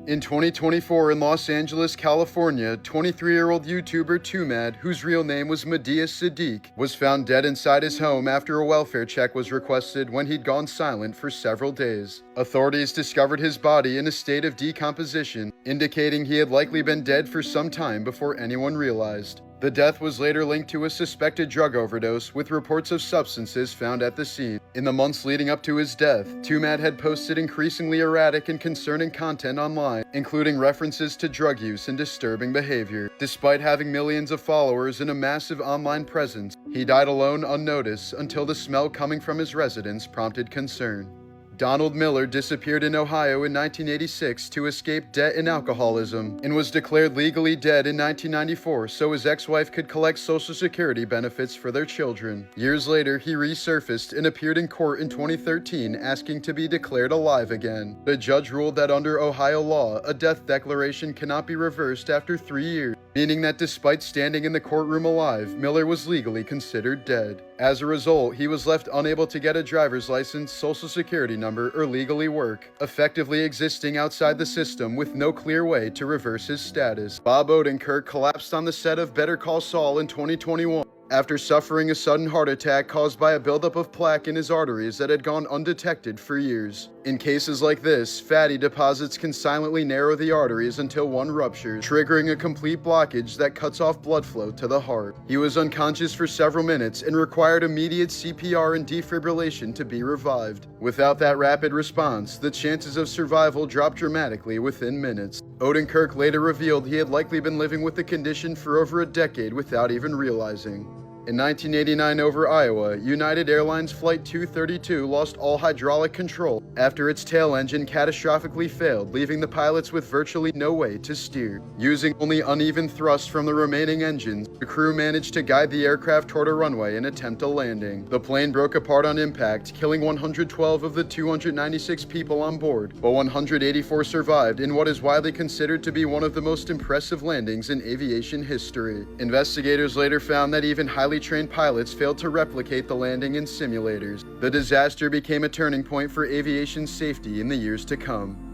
In 2024 in Los Angeles, California, 23-year-old YouTuber Tumad, whose real name was Medea Siddiq, was found dead inside his home after a welfare check was requested when he'd gone silent for several days. Authorities discovered his body in a state of decomposition, indicating he had likely been dead for some time before anyone realized. The death was later linked to a suspected drug overdose, with reports of substances found at the scene. In the months leading up to his death, Tumad had posted increasingly erratic and concerning content online, including references to drug use and disturbing behavior. Despite having millions of followers and a massive online presence, he died alone unnoticed until the smell coming from his residence prompted concern. Donald Miller disappeared in Ohio in 1986 to escape debt and alcoholism, and was declared legally dead in 1994 so his ex-wife could collect Social Security benefits for their children. Years later, he resurfaced and appeared in court in 2013 asking to be declared alive again. The judge ruled that under Ohio law, a death declaration cannot be reversed after 3 years, meaning that despite standing in the courtroom alive, Miller was legally considered dead. As a result, he was left unable to get a driver's license, Social Security number, or legally work, effectively existing outside the system with no clear way to reverse his status. Bob Odenkirk collapsed on the set of Better Call Saul in 2021 after suffering a sudden heart attack caused by a buildup of plaque in his arteries that had gone undetected for years. In cases like this, fatty deposits can silently narrow the arteries until one ruptures, triggering a complete blockage that cuts off blood flow to the heart. He was unconscious for several minutes and required immediate CPR and defibrillation to be revived. Without that rapid response, the chances of survival dropped dramatically within minutes. Odenkirk later revealed he had likely been living with the condition for over a decade without even realizing. In 1989 over Iowa, United Airlines Flight 232 lost all hydraulic control after its tail engine catastrophically failed, leaving the pilots with virtually no way to steer. Using only uneven thrust from the remaining engines, the crew managed to guide the aircraft toward a runway and attempt a landing. The plane broke apart on impact, killing 112 of the 296 people on board, but 184 survived in what is widely considered to be one of the most impressive landings in aviation history. Investigators later found that even highly trained pilots failed to replicate the landing in simulators. The disaster became a turning point for aviation safety in the years to come.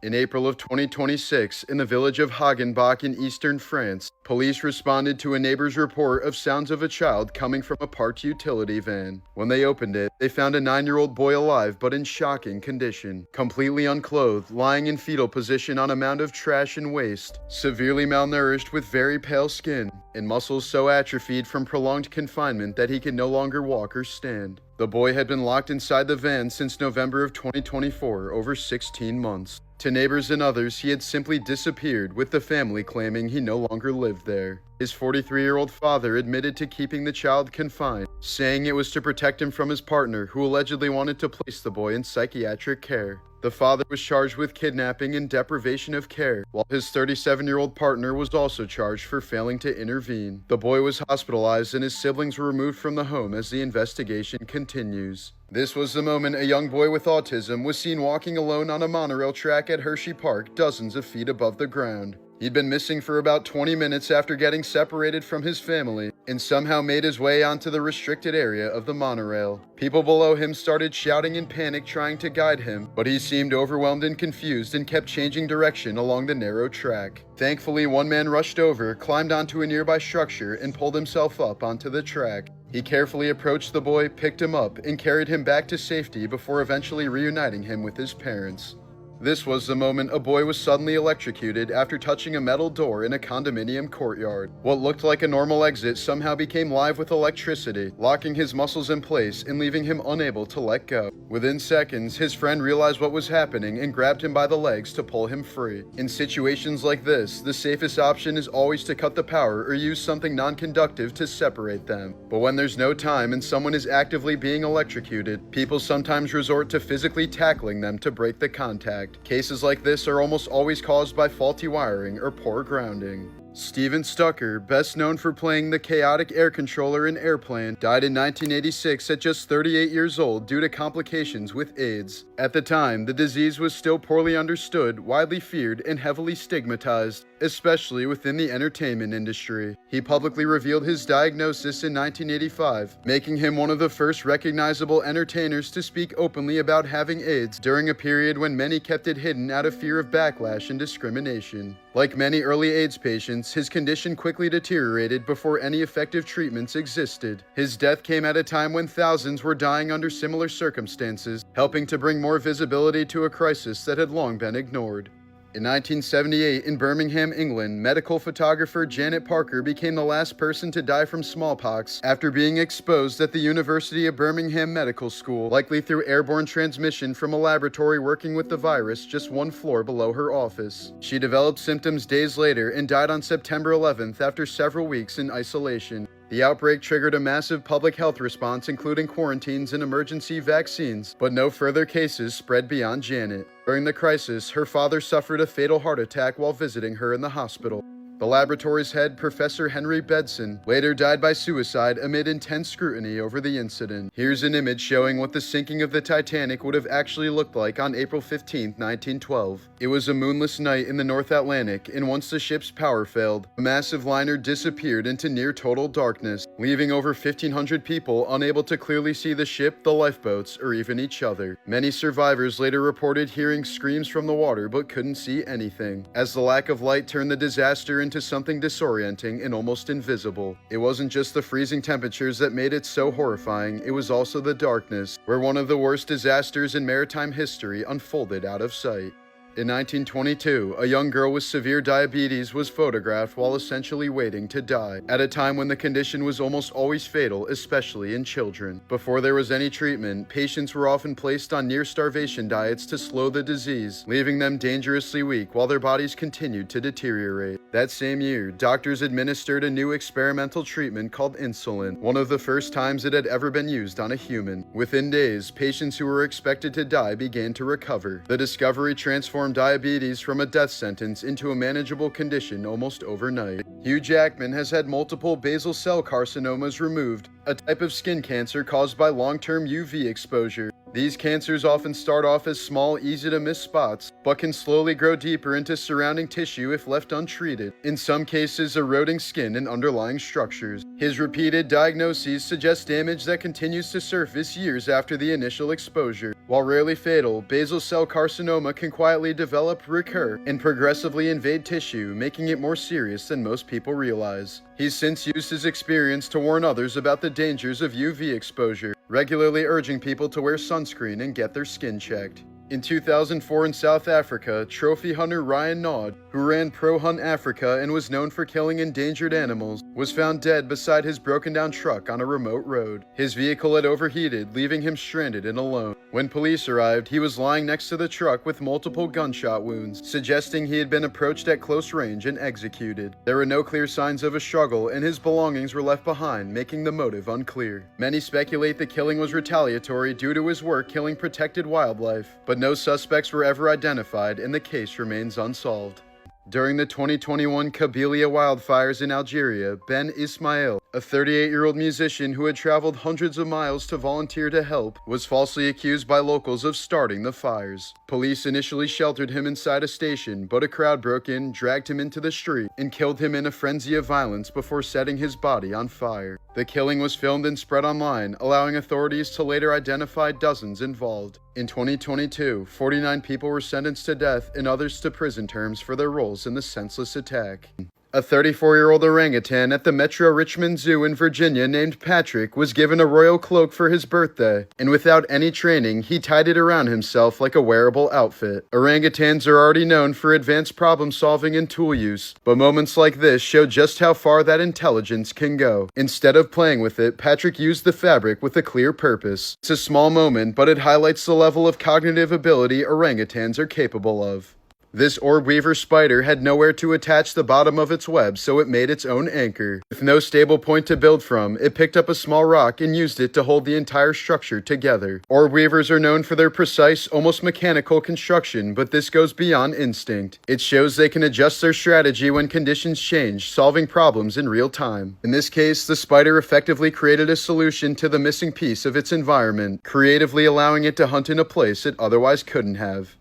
In April of 2026, in the village of Hagenbach in eastern France, police responded to a neighbor's report of sounds of a child coming from a parked utility van. When they opened it, they found a 9-year-old boy alive but in shocking condition, completely unclothed, lying in fetal position on a mound of trash and waste, severely malnourished with very pale skin, and muscles so atrophied from prolonged confinement that he could no longer walk or stand. The boy had been locked inside the van since November of 2024, over 16 months. To neighbors and others, he had simply disappeared, with the family claiming he no longer lived there. His 43-year-old father admitted to keeping the child confined, saying it was to protect him from his partner, who allegedly wanted to place the boy in psychiatric care. The father was charged with kidnapping and deprivation of care, while his 37-year-old partner was also charged for failing to intervene. The boy was hospitalized and his siblings were removed from the home as the investigation continues. This was the moment a young boy with autism was seen walking alone on a monorail track at Hershey Park, dozens of feet above the ground. He'd been missing for about 20 minutes after getting separated from his family, and somehow made his way onto the restricted area of the monorail. People below him started shouting in panic, trying to guide him, but he seemed overwhelmed and confused and kept changing direction along the narrow track. Thankfully, one man rushed over, climbed onto a nearby structure, and pulled himself up onto the track. He carefully approached the boy, picked him up, and carried him back to safety before eventually reuniting him with his parents. This was the moment a boy was suddenly electrocuted after touching a metal door in a condominium courtyard. What looked like a normal exit somehow became live with electricity, locking his muscles in place and leaving him unable to let go. Within seconds, his friend realized what was happening and grabbed him by the legs to pull him free. In situations like this, the safest option is always to cut the power or use something non-conductive to separate them. But when there's no time and someone is actively being electrocuted, people sometimes resort to physically tackling them to break the contact. Cases like this are almost always caused by faulty wiring or poor grounding. Steven Stucker, best known for playing the chaotic air controller in Airplane, died in 1986 at just 38 years old due to complications with AIDS. At the time, the disease was still poorly understood, widely feared, and heavily stigmatized, especially within the entertainment industry. He publicly revealed his diagnosis in 1985, making him one of the first recognizable entertainers to speak openly about having AIDS during a period when many kept it hidden out of fear of backlash and discrimination. Like many early AIDS patients, his condition quickly deteriorated before any effective treatments existed. His death came at a time when thousands were dying under similar circumstances, helping to bring more visibility to a crisis that had long been ignored. In 1978, in Birmingham, England, medical photographer Janet Parker became the last person to die from smallpox after being exposed at the University of Birmingham Medical School, likely through airborne transmission from a laboratory working with the virus just one floor below her office. She developed symptoms days later and died on September 11th after several weeks in isolation. The outbreak triggered a massive public health response, including quarantines and emergency vaccines, but no further cases spread beyond Janet. During the crisis, her father suffered a fatal heart attack while visiting her in the hospital. The laboratory's head, Professor Henry Bedson, later died by suicide amid intense scrutiny over the incident. Here's an image showing what the sinking of the Titanic would have actually looked like on April 15, 1912. It was a moonless night in the North Atlantic, and once the ship's power failed, the massive liner disappeared into near total darkness, leaving over 1,500 people unable to clearly see the ship, the lifeboats, or even each other. Many survivors later reported hearing screams from the water but couldn't see anything, as the lack of light turned the disaster into something disorienting and almost invisible. It wasn't just the freezing temperatures that made it so horrifying, it was also the darkness, where one of the worst disasters in maritime history unfolded out of sight. In 1922, a young girl with severe diabetes was photographed while essentially waiting to die, at a time when the condition was almost always fatal, especially in children. Before there was any treatment, patients were often placed on near-starvation diets to slow the disease, leaving them dangerously weak while their bodies continued to deteriorate. That same year, doctors administered a new experimental treatment called insulin, one of the first times it had ever been used on a human. Within days, patients who were expected to die began to recover. The discovery transformed diabetes from a death sentence into a manageable condition almost overnight. Hugh Jackman has had multiple basal cell carcinomas removed, a type of skin cancer caused by long-term UV exposure. These cancers often start off as small, easy-to-miss spots, but can slowly grow deeper into surrounding tissue if left untreated, in some cases eroding skin and underlying structures. His repeated diagnoses suggest damage that continues to surface years after the initial exposure. While rarely fatal, basal cell carcinoma can quietly develop, recur, and progressively invade tissue, making it more serious than most people realize. He's since used his experience to warn others about the dangers of UV exposure, regularly urging people to wear sunscreen and get their skin checked. In 2004 in South Africa, trophy hunter Ryan Naud, who ran Pro Hunt Africa and was known for killing endangered animals, was found dead beside his broken-down truck on a remote road. His vehicle had overheated, leaving him stranded and alone. When police arrived, he was lying next to the truck with multiple gunshot wounds, suggesting he had been approached at close range and executed. There were no clear signs of a struggle, and his belongings were left behind, making the motive unclear. Many speculate the killing was retaliatory due to his work killing protected wildlife, but no suspects were ever identified, and the case remains unsolved. During the 2021 Kabylia wildfires in Algeria, Ben Ismail, a 38-year-old musician who had traveled hundreds of miles to volunteer to help, was falsely accused by locals of starting the fires. Police initially sheltered him inside a station, but a crowd broke in, dragged him into the street, and killed him in a frenzy of violence before setting his body on fire. The killing was filmed and spread online, allowing authorities to later identify dozens involved. In 2022, 49 people were sentenced to death and others to prison terms for their roles in the senseless attack. A 34-year-old orangutan at the Metro Richmond Zoo in Virginia named Patrick was given a royal cloak for his birthday, and without any training, he tied it around himself like a wearable outfit. Orangutans are already known for advanced problem-solving and tool use, but moments like this show just how far that intelligence can go. Instead of playing with it, Patrick used the fabric with a clear purpose. It's a small moment, but it highlights the level of cognitive ability orangutans are capable of. This orb weaver spider had nowhere to attach the bottom of its web, so it made its own anchor. With no stable point to build from, it picked up a small rock and used it to hold the entire structure together. Orb weavers are known for their precise, almost mechanical construction, but this goes beyond instinct. It shows they can adjust their strategy when conditions change, solving problems in real time. In this case, the spider effectively created a solution to the missing piece of its environment, creatively allowing it to hunt in a place it otherwise couldn't have.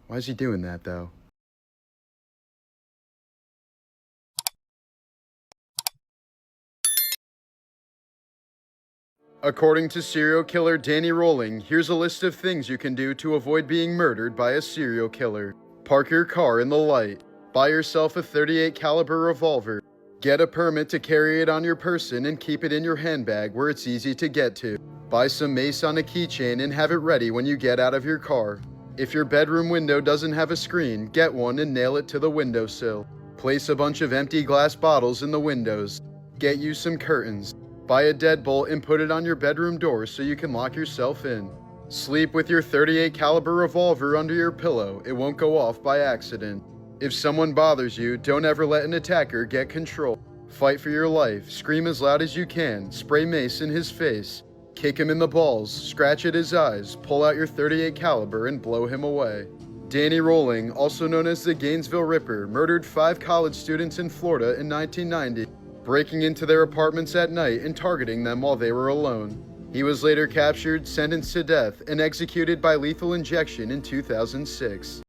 Why is he doing that, though? According to serial killer Danny Rolling, here's a list of things you can do to avoid being murdered by a serial killer. Park your car in the light. Buy yourself a .38 caliber revolver. Get a permit to carry it on your person and keep it in your handbag where it's easy to get to. Buy some mace on a keychain and have it ready when you get out of your car. If your bedroom window doesn't have a screen, get one and nail it to the windowsill. Place a bunch of empty glass bottles in the windows. Get you some curtains. Buy a deadbolt and put it on your bedroom door so you can lock yourself in. Sleep with your .38 caliber revolver under your pillow. It won't go off by accident. If someone bothers you, don't ever let an attacker get control. Fight for your life. Scream as loud as you can. Spray mace in his face. Kick him in the balls, scratch at his eyes, pull out your .38 caliber and blow him away. Danny Rolling, also known as the Gainesville Ripper, murdered 5 college students in Florida in 1990, breaking into their apartments at night and targeting them while they were alone. He was later captured, sentenced to death, and executed by lethal injection in 2006.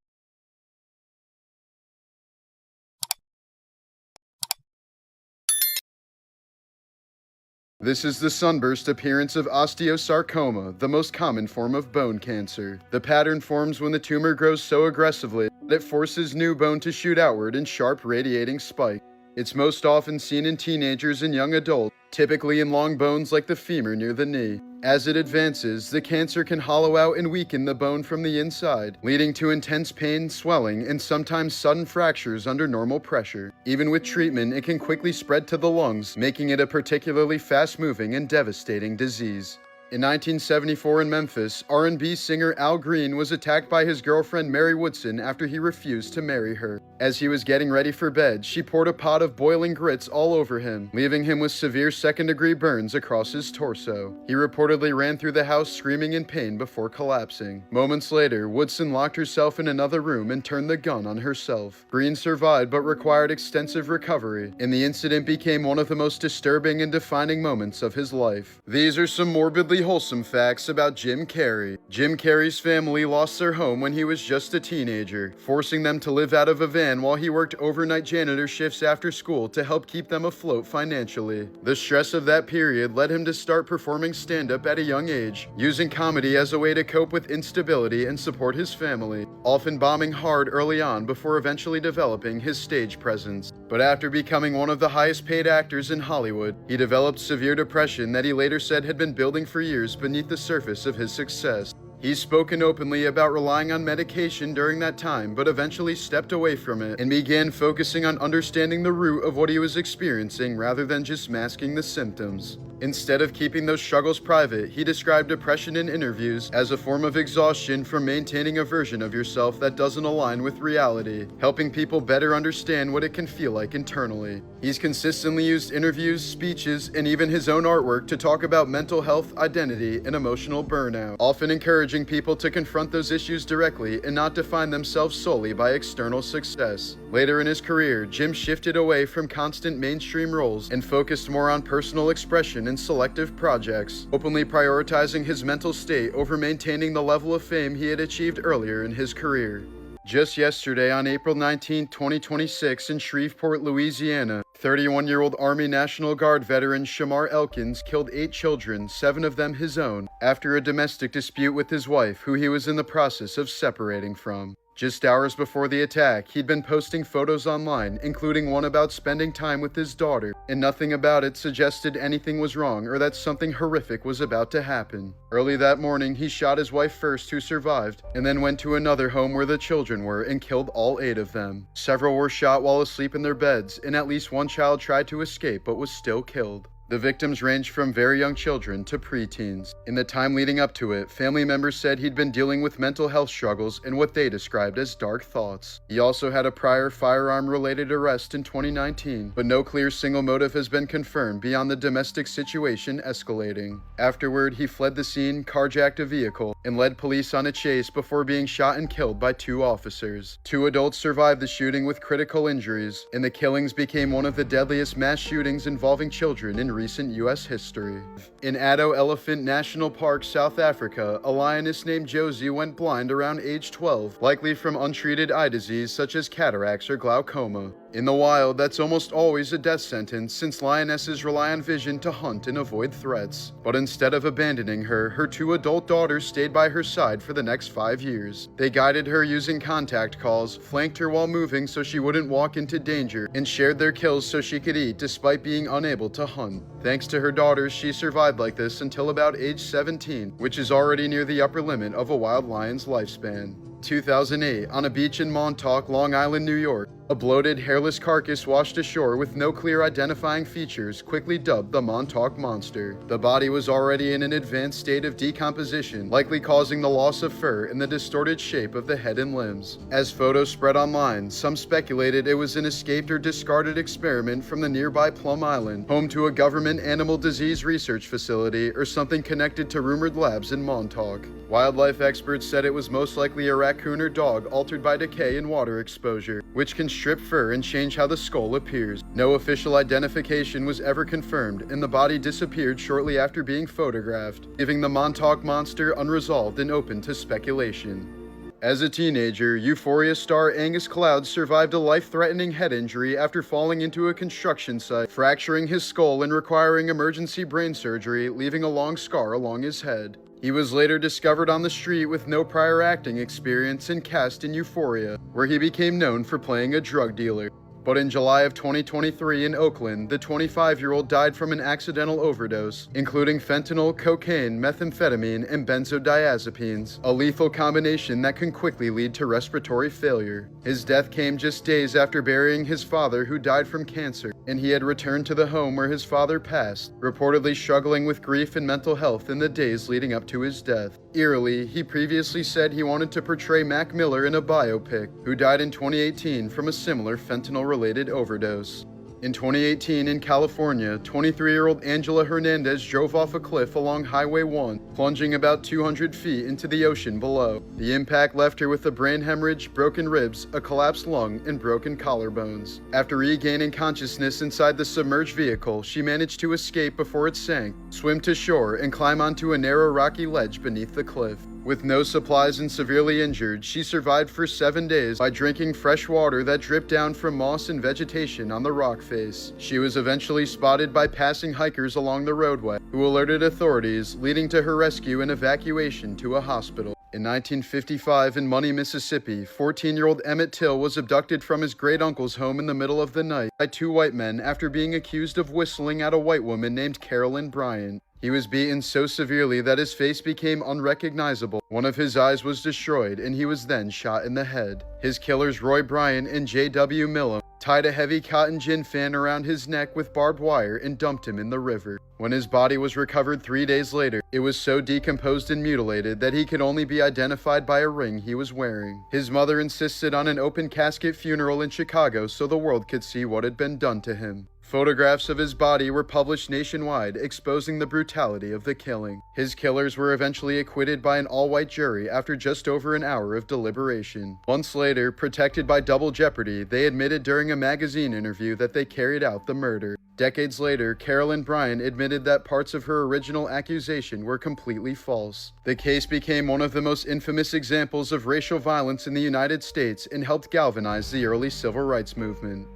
This is the sunburst appearance of osteosarcoma, the most common form of bone cancer. The pattern forms when the tumor grows so aggressively that it forces new bone to shoot outward in sharp radiating spikes. It's most often seen in teenagers and young adults, typically in long bones like the femur near the knee. As it advances, the cancer can hollow out and weaken the bone from the inside, leading to intense pain, swelling, and sometimes sudden fractures under normal pressure. Even with treatment, it can quickly spread to the lungs, making it a particularly fast-moving and devastating disease. In 1974 in Memphis, R&B singer Al Green was attacked by his girlfriend Mary Woodson after he refused to marry her. As he was getting ready for bed, she poured a pot of boiling grits all over him, leaving him with severe second-degree burns across his torso. He reportedly ran through the house screaming in pain before collapsing. Moments later, Woodson locked herself in another room and turned the gun on herself. Green survived but required extensive recovery, and the incident became one of the most disturbing and defining moments of his life. These are some morbidly wholesome facts about Jim Carrey. Jim Carrey's family lost their home when he was just a teenager, forcing them to live out of a van while he worked overnight janitor shifts after school to help keep them afloat financially. The stress of that period led him to start performing stand-up at a young age, using comedy as a way to cope with instability and support his family, often bombing hard early on before eventually developing his stage presence. But after becoming one of the highest paid actors in Hollywood, he developed severe depression that he later said had been building for years beneath the surface of his success. He's spoken openly about relying on medication during that time, but eventually stepped away from it and began focusing on understanding the root of what he was experiencing rather than just masking the symptoms. Instead of keeping those struggles private, he described depression in interviews as a form of exhaustion from maintaining a version of yourself that doesn't align with reality, helping people better understand what it can feel like internally. He's consistently used interviews, speeches, and even his own artwork to talk about mental health, identity, and emotional burnout, often encouraging people to confront those issues directly and not define themselves solely by external success. Later in his career, Jim shifted away from constant mainstream roles and focused more on personal expression and selective projects, openly prioritizing his mental state over maintaining the level of fame he had achieved earlier in his career. Just yesterday, on April 19, 2026, in Shreveport, Louisiana, 31-year-old Army National Guard veteran Shamar Elkins killed 8 children, 7 of them his own, after a domestic dispute with his wife, who he was in the process of separating from. Just hours before the attack, he'd been posting photos online, including one about spending time with his daughter, and nothing about it suggested anything was wrong or that something horrific was about to happen. Early that morning, he shot his wife first, who survived, and then went to another home where the children were and killed all 8 of them. Several were shot while asleep in their beds, and at least one child tried to escape but was still killed. The victims ranged from very young children to preteens. In the time leading up to it, family members said he'd been dealing with mental health struggles and what they described as dark thoughts. He also had a prior firearm-related arrest in 2019, but no clear single motive has been confirmed beyond the domestic situation escalating. Afterward, he fled the scene, carjacked a vehicle, and led police on a chase before being shot and killed by 2 officers. 2 adults survived the shooting with critical injuries, and the killings became one of the deadliest mass shootings involving children in recent U.S. history. In Addo Elephant National Park, South Africa, a lioness named Josie went blind around age 12, likely from untreated eye disease such as cataracts or glaucoma. In the wild, that's almost always a death sentence since lionesses rely on vision to hunt and avoid threats. But instead of abandoning her, her 2 adult daughters stayed by her side for the next 5 years. They guided her using contact calls, flanked her while moving so she wouldn't walk into danger, and shared their kills so she could eat despite being unable to hunt. Thanks to her daughters, she survived like this until about age 17, which is already near the upper limit of a wild lion's lifespan. 2008, on a beach in Montauk, Long Island, New York, a bloated, hairless carcass washed ashore with no clear identifying features, quickly dubbed the Montauk Monster. The body was already in an advanced state of decomposition, likely causing the loss of fur and the distorted shape of the head and limbs. As photos spread online, some speculated it was an escaped or discarded experiment from the nearby Plum Island, home to a government animal disease research facility, or something connected to rumored labs in Montauk. Wildlife experts said it was most likely a raccoon or dog altered by decay and water exposure, which can strip fur and change how the skull appears. No official identification was ever confirmed, and the body disappeared shortly after being photographed, leaving the Montauk Monster unresolved and open to speculation. As a teenager, Euphoria star Angus Cloud survived a life-threatening head injury after falling into a construction site, fracturing his skull and requiring emergency brain surgery, leaving a long scar along his head. He was later discovered on the street with no prior acting experience and cast in Euphoria, where he became known for playing a drug dealer. But in July of 2023 in Oakland, the 25-year-old died from an accidental overdose, including fentanyl, cocaine, methamphetamine, and benzodiazepines, a lethal combination that can quickly lead to respiratory failure. His death came just days after burying his father, who died from cancer, and he had returned to the home where his father passed, reportedly struggling with grief and mental health in the days leading up to his death. Eerily, he previously said he wanted to portray Mac Miller in a biopic, who died in 2018 from a similar fentanyl-related overdose. In 2018 in California, 23-year-old Angela Hernandez drove off a cliff along Highway 1, plunging about 200 feet into the ocean below. The impact left her with a brain hemorrhage, broken ribs, a collapsed lung, and broken collarbones. After regaining consciousness inside the submerged vehicle, she managed to escape before it sank, swim to shore, and climb onto a narrow rocky ledge beneath the cliff. With no supplies and severely injured, she survived for 7 days by drinking fresh water that dripped down from moss and vegetation on the rock face. She was eventually spotted by passing hikers along the roadway, who alerted authorities, leading to her rescue and evacuation to a hospital. In 1955 in Money, Mississippi, 14-year-old Emmett Till was abducted from his great-uncle's home in the middle of the night by 2 white men after being accused of whistling at a white woman named Carolyn Bryant. He was beaten so severely that his face became unrecognizable. One of his eyes was destroyed, and he was then shot in the head. His killers, Roy Bryant and J.W. Millam, tied a heavy cotton gin fan around his neck with barbed wire and dumped him in the river. When his body was recovered 3 days later, it was so decomposed and mutilated that he could only be identified by a ring he was wearing. His mother insisted on an open casket funeral in Chicago so the world could see what had been done to him. Photographs of his body were published nationwide, exposing the brutality of the killing. His killers were eventually acquitted by an all-white jury after just over an hour of deliberation. Months later, protected by double jeopardy, they admitted during a magazine interview that they carried out the murder. Decades later, Carolyn Bryant admitted that parts of her original accusation were completely false. The case became one of the most infamous examples of racial violence in the United States and helped galvanize the early civil rights movement.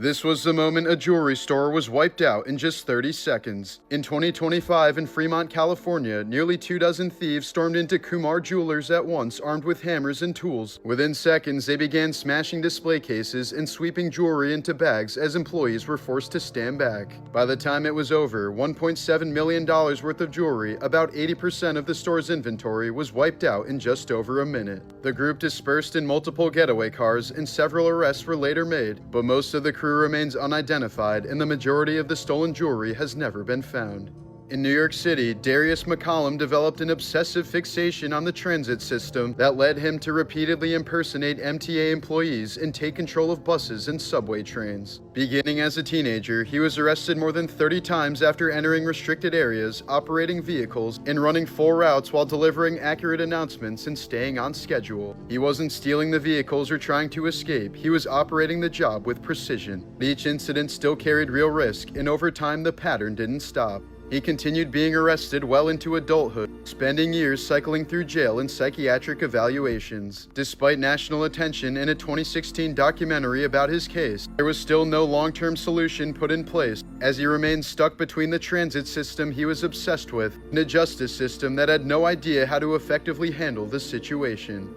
This was the moment a jewelry store was wiped out in just 30 seconds. In 2025 in Fremont, California, nearly 24 thieves stormed into Kumar Jewelers at once, armed with hammers and tools. Within seconds, they began smashing display cases and sweeping jewelry into bags as employees were forced to stand back. By the time it was over, $1.7 million worth of jewelry, about 80% of the store's inventory, was wiped out in just over a minute. The group dispersed in multiple getaway cars and several arrests were later made, but most of the crew remains unidentified and the majority of the stolen jewelry has never been found. In New York City, Darius McCollum developed an obsessive fixation on the transit system that led him to repeatedly impersonate MTA employees and take control of buses and subway trains. Beginning as a teenager, he was arrested more than 30 times after entering restricted areas, operating vehicles, and running full routes while delivering accurate announcements and staying on schedule. He wasn't stealing the vehicles or trying to escape, he was operating the job with precision. Each incident still carried real risk, and over time the pattern didn't stop. He continued being arrested well into adulthood, spending years cycling through jail and psychiatric evaluations. Despite national attention in a 2016 documentary about his case, there was still no long-term solution put in place, as he remained stuck between the transit system he was obsessed with and a justice system that had no idea how to effectively handle the situation.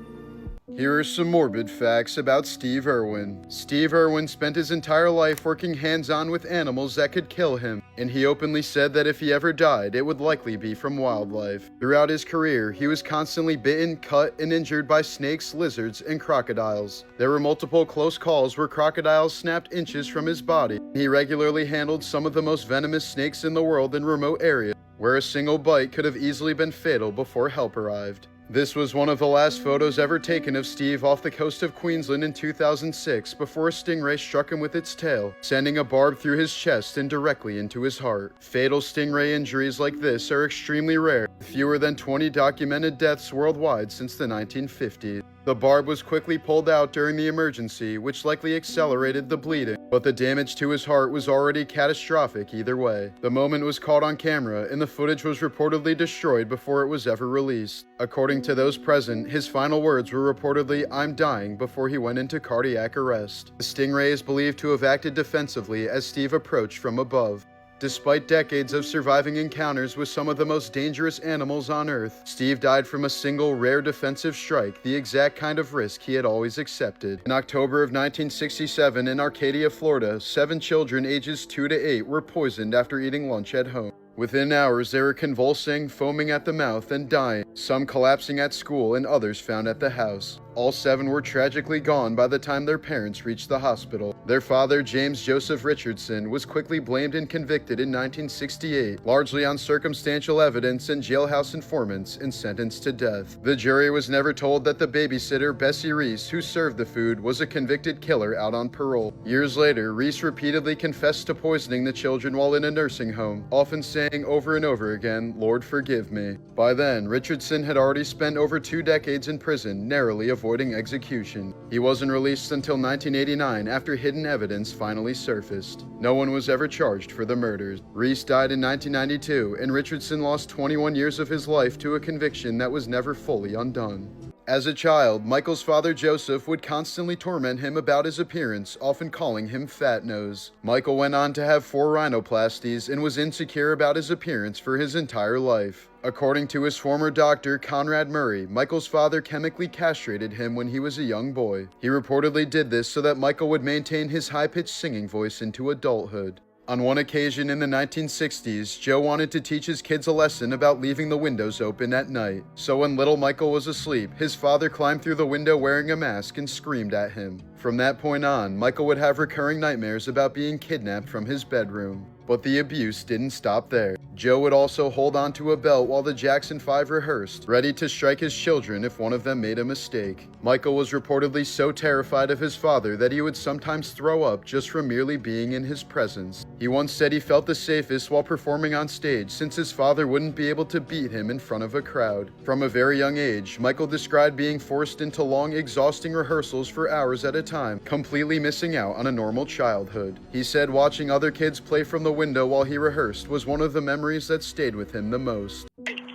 Here are some morbid facts about Steve Irwin. Steve Irwin spent his entire life working hands-on with animals that could kill him, and he openly said that if he ever died, it would likely be from wildlife. Throughout his career, he was constantly bitten, cut, and injured by snakes, lizards, and crocodiles. There were multiple close calls where crocodiles snapped inches from his body. He regularly handled some of the most venomous snakes in the world in remote areas, where a single bite could have easily been fatal before help arrived. This was one of the last photos ever taken of Steve off the coast of Queensland in 2006 before a stingray struck him with its tail, sending a barb through his chest and directly into his heart. Fatal stingray injuries like this are extremely rare, with fewer than 20 documented deaths worldwide since the 1950s. The barb was quickly pulled out during the emergency, which likely accelerated the bleeding, but the damage to his heart was already catastrophic either way. The moment was caught on camera, and the footage was reportedly destroyed before it was ever released. According to those present, his final words were reportedly, "I'm dying," before he went into cardiac arrest. The stingray is believed to have acted defensively as Steve approached from above. Despite decades of surviving encounters with some of the most dangerous animals on Earth, Steve died from a single rare defensive strike, the exact kind of risk he had always accepted. In October of 1967 in Arcadia, Florida, 7 children ages 2 to 8 were poisoned after eating lunch at home. Within hours, they were convulsing, foaming at the mouth, and dying, some collapsing at school and others found at the house. All 7 were tragically gone by the time their parents reached the hospital. Their father, James Joseph Richardson, was quickly blamed and convicted in 1968, largely on circumstantial evidence and jailhouse informants, and sentenced to death. The jury was never told that the babysitter, Bessie Reese, who served the food, was a convicted killer out on parole. Years later, Reese repeatedly confessed to poisoning the children while in a nursing home, often saying over and over again, "Lord, forgive me." By then, Richardson had already spent over 2 decades in prison, narrowly avoiding execution. He wasn't released until 1989 after hidden evidence finally surfaced. No one was ever charged for the murders. Reese died in 1992, and Richardson lost 21 years of his life to a conviction that was never fully undone. As a child, Michael's father Joseph would constantly torment him about his appearance, often calling him Fat Nose. Michael went on to have 4 rhinoplasties and was insecure about his appearance for his entire life. According to his former doctor, Conrad Murray, Michael's father chemically castrated him when he was a young boy. He reportedly did this so that Michael would maintain his high-pitched singing voice into adulthood. On one occasion in the 1960s, Joe wanted to teach his kids a lesson about leaving the windows open at night. So when little Michael was asleep, his father climbed through the window wearing a mask and screamed at him. From that point on, Michael would have recurring nightmares about being kidnapped from his bedroom. But the abuse didn't stop there. Joe would also hold onto a belt while the Jackson 5 rehearsed, ready to strike his children if one of them made a mistake. Michael was reportedly so terrified of his father that he would sometimes throw up just from merely being in his presence. He once said he felt the safest while performing on stage since his father wouldn't be able to beat him in front of a crowd. From a very young age, Michael described being forced into long, exhausting rehearsals for hours at a time, completely missing out on a normal childhood. He said watching other kids play from the window while he rehearsed was one of the memories that stayed with him the most. Do what?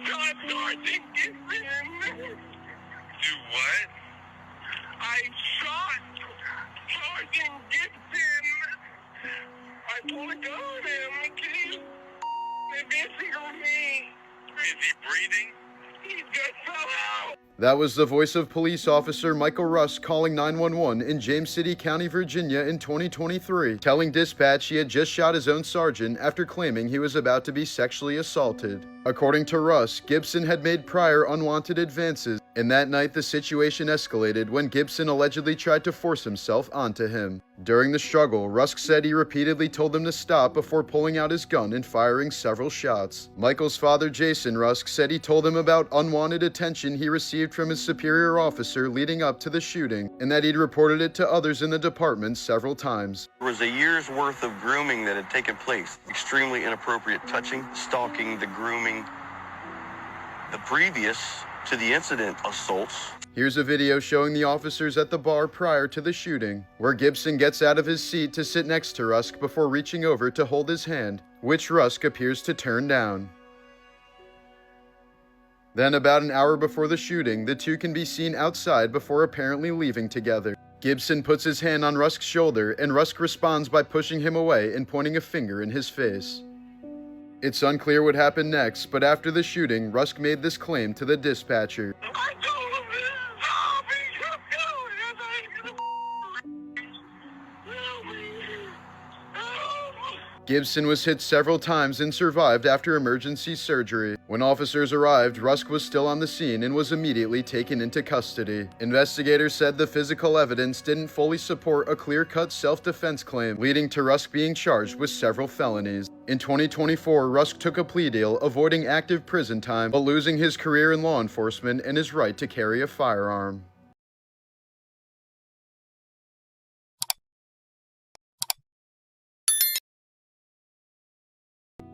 I shot Sergeant Gibson. I pulled a gun on him, okay? Maybe it's me. Is he breathing? He just fell out. That was the voice of police officer Michael Rusk calling 911 in James City County, Virginia in 2023, telling dispatch he had just shot his own sergeant after claiming he was about to be sexually assaulted. According to Rusk, Gibson had made prior unwanted advances, and that night the situation escalated when Gibson allegedly tried to force himself onto him. During the struggle, Rusk said he repeatedly told him to stop before pulling out his gun and firing several shots. Michael's father, Jason Rusk, said he told him about unwanted attention he received from his superior officer leading up to the shooting, and that he'd reported it to others in the department several times. There was a year's worth of grooming that had taken place. Extremely inappropriate touching, stalking, the grooming. The previous to the incident, assaults. Here's a video showing the officers at the bar prior to the shooting, where Gibson gets out of his seat to sit next to Rusk before reaching over to hold his hand, which Rusk appears to turn down. Then about an hour before the shooting, the two can be seen outside before apparently leaving together. Gibson puts his hand on Rusk's shoulder, and Rusk responds by pushing him away and pointing a finger in his face. It's unclear what happened next, but after the shooting, Rusk made this claim to the dispatcher. I told him this zombie kept going. I thought he was help me. Help. Gibson was hit several times and survived after emergency surgery. When officers arrived, Rusk was still on the scene and was immediately taken into custody. Investigators said the physical evidence didn't fully support a clear-cut self-defense claim, leading to Rusk being charged with several felonies. In 2024, Rusk took a plea deal, avoiding active prison time, but losing his career in law enforcement and his right to carry a firearm.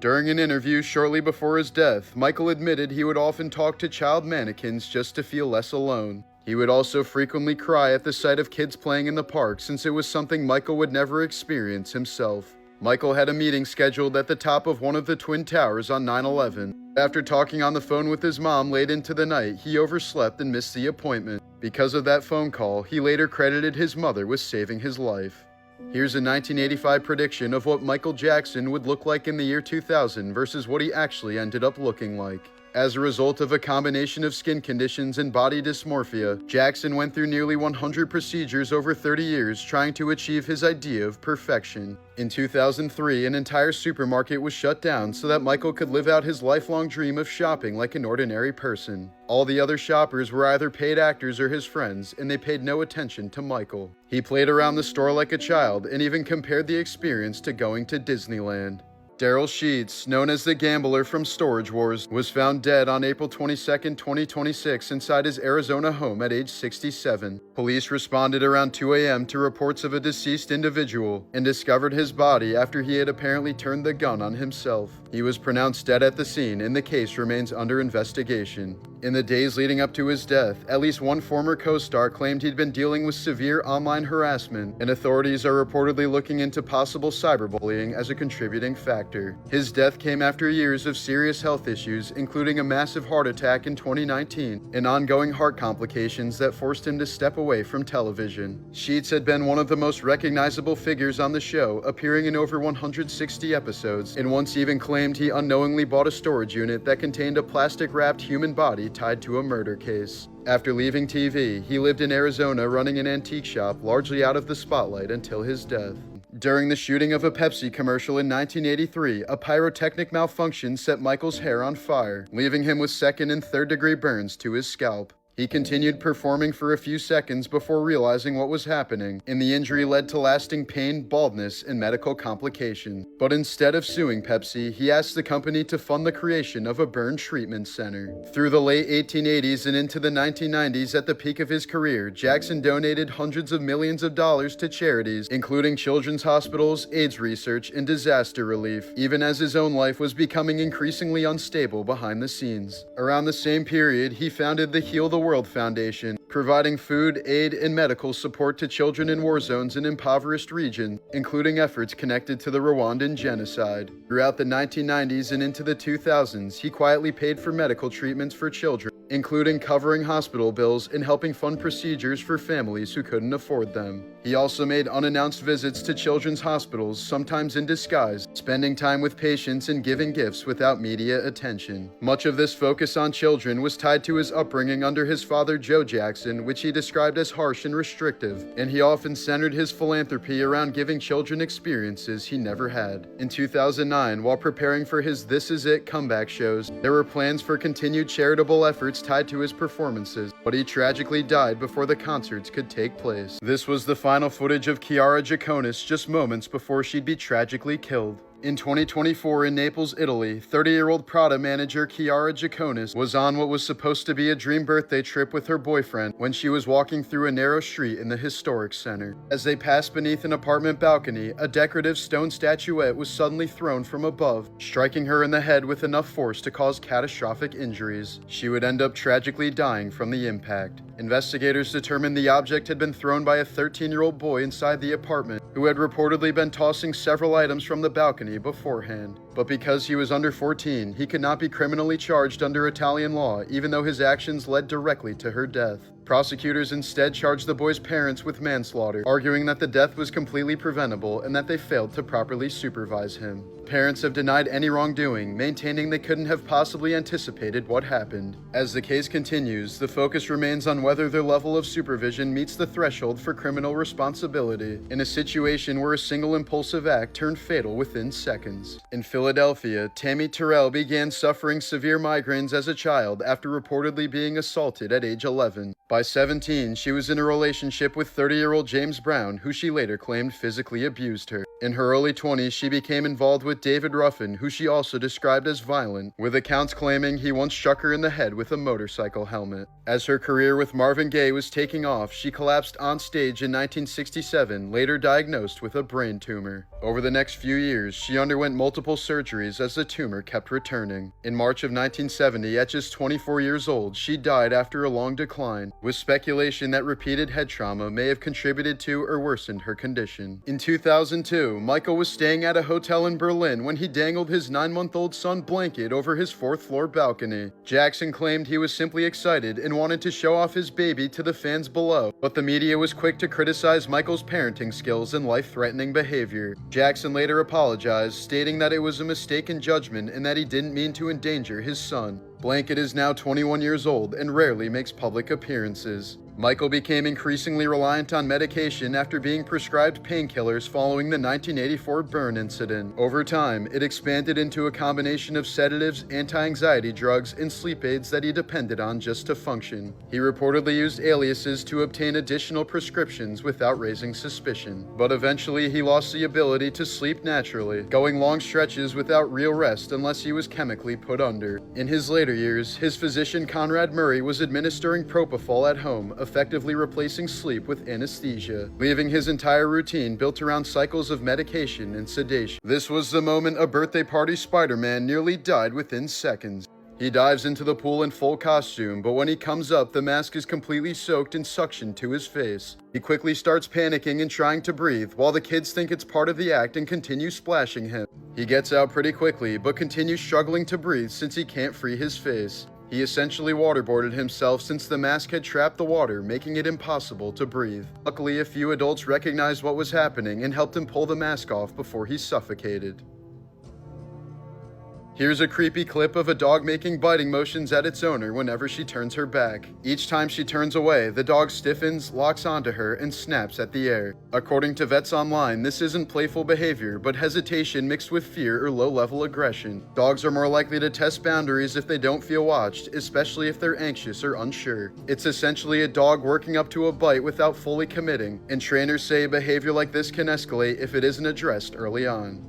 During an interview shortly before his death, Michael admitted he would often talk to child mannequins just to feel less alone. He would also frequently cry at the sight of kids playing in the park, since it was something Michael would never experience himself. Michael had a meeting scheduled at the top of one of the Twin Towers on 9/11. After talking on the phone with his mom late into the night, he overslept and missed the appointment. Because of that phone call, he later credited his mother with saving his life. Here's a 1985 prediction of what Michael Jackson would look like in the year 2000 versus what he actually ended up looking like. As a result of a combination of skin conditions and body dysmorphia, Jackson went through nearly 100 procedures over 30 years trying to achieve his idea of perfection. In 2003, an entire supermarket was shut down so that Michael could live out his lifelong dream of shopping like an ordinary person. All the other shoppers were either paid actors or his friends, and they paid no attention to Michael. He played around the store like a child and even compared the experience to going to Disneyland. Daryl Sheets, known as the Gambler from Storage Wars, was found dead on April 22, 2026 inside his Arizona home at age 67. Police responded around 2 a.m. to reports of a deceased individual and discovered his body after he had apparently turned the gun on himself. He was pronounced dead at the scene, and the case remains under investigation. In the days leading up to his death, at least one former co-star claimed he'd been dealing with severe online harassment, and authorities are reportedly looking into possible cyberbullying as a contributing factor. His death came after years of serious health issues, including a massive heart attack in 2019 and ongoing heart complications that forced him to step away from television. Sheets had been one of the most recognizable figures on the show, appearing in over 160 episodes, and once even claimed he unknowingly bought a storage unit that contained a plastic-wrapped human body tied to a murder case. After leaving TV, he lived in Arizona running an antique shop, largely out of the spotlight until his death. During the shooting of a Pepsi commercial in 1983, a pyrotechnic malfunction set Michael's hair on fire, leaving him with second and third degree burns to his scalp. He continued performing for a few seconds before realizing what was happening, and the injury led to lasting pain, baldness, and medical complications. But instead of suing Pepsi, he asked the company to fund the creation of a burn treatment center. Through the late 1880s and into the 1990s, at the peak of his career, Jackson donated hundreds of millions of dollars to charities, including children's hospitals, AIDS research, and disaster relief, even as his own life was becoming increasingly unstable behind the scenes. Around the same period, he founded the Heal the World Foundation, providing food, aid, and medical support to children in war zones and impoverished regions, including efforts connected to the Rwandan genocide. Throughout the 1990s and into the 2000s, he quietly paid for medical treatments for children, including covering hospital bills and helping fund procedures for families who couldn't afford them. He also made unannounced visits to children's hospitals, sometimes in disguise, spending time with patients and giving gifts without media attention. Much of this focus on children was tied to his upbringing under his father Joe Jackson, which he described as harsh and restrictive, and he often centered his philanthropy around giving children experiences he never had. In 2009, while preparing for his This Is It comeback shows, there were plans for continued charitable efforts tied to his performances, but he tragically died before the concerts could take place. This was the final footage of Kiara Jaconis just moments before she'd be tragically killed. In 2024 in Naples, Italy, 30-year-old Prada manager Chiara Giaconis was on what was supposed to be a dream birthday trip with her boyfriend when she was walking through a narrow street in the historic center. As they passed beneath an apartment balcony, a decorative stone statuette was suddenly thrown from above, striking her in the head with enough force to cause catastrophic injuries. She would end up tragically dying from the impact. Investigators determined the object had been thrown by a 13-year-old boy inside the apartment, who had reportedly been tossing several items from the balcony beforehand. But because he was under 14, he could not be criminally charged under Italian law, even though his actions led directly to her death. Prosecutors instead charged the boy's parents with manslaughter, arguing that the death was completely preventable and that they failed to properly supervise him. Parents have denied any wrongdoing, maintaining they couldn't have possibly anticipated what happened. As the case continues, the focus remains on whether their level of supervision meets the threshold for criminal responsibility in a situation where a single impulsive act turned fatal within seconds. In Philadelphia, Tammy Terrell began suffering severe migraines as a child after reportedly being assaulted at age 11. By 17, she was in a relationship with 30-year-old James Brown, who she later claimed physically abused her. In her early 20s, she became involved with David Ruffin, who she also described as violent, with accounts claiming he once struck her in the head with a motorcycle helmet. As her career with Marvin Gaye was taking off, she collapsed on stage in 1967, later diagnosed with a brain tumor. Over the next few years, she underwent multiple surgeries as the tumor kept returning. In March of 1970, at just 24 years old, she died after a long decline, with speculation that repeated head trauma may have contributed to or worsened her condition. In 2002, Michael was staying at a hotel in Berlin when he dangled his 9-month-old son blanket over his 4th-floor balcony. Jackson claimed he was simply excited and wanted to show off his baby to the fans below, but the media was quick to criticize Michael's parenting skills and life-threatening behavior. Jackson later apologized, stating that it was a mistaken judgment and that he didn't mean to endanger his son. Blanket is now 21 years old and rarely makes public appearances. Michael became increasingly reliant on medication after being prescribed painkillers following the 1984 burn incident. Over time, it expanded into a combination of sedatives, anti-anxiety drugs, and sleep aids that he depended on just to function. He reportedly used aliases to obtain additional prescriptions without raising suspicion. But eventually, he lost the ability to sleep naturally, going long stretches without real rest unless he was chemically put under. In his later years, his physician Conrad Murray was administering propofol at home, effectively replacing sleep with anesthesia, leaving his entire routine built around cycles of medication and sedation. This was the moment a birthday party Spider-Man nearly died within seconds. He dives into the pool in full costume, but when he comes up, the mask is completely soaked and suctioned to his face. He quickly starts panicking and trying to breathe, while the kids think it's part of the act and continue splashing him. He gets out pretty quickly, but continues struggling to breathe since he can't free his face. He essentially waterboarded himself since the mask had trapped the water, making it impossible to breathe. Luckily, a few adults recognized what was happening and helped him pull the mask off before he suffocated. Here's a creepy clip of a dog making biting motions at its owner whenever she turns her back. Each time she turns away, the dog stiffens, locks onto her, and snaps at the air. According to vets online, this isn't playful behavior, but hesitation mixed with fear or low-level aggression. Dogs are more likely to test boundaries if they don't feel watched, especially if they're anxious or unsure. It's essentially a dog working up to a bite without fully committing, and trainers say a behavior like this can escalate if it isn't addressed early on.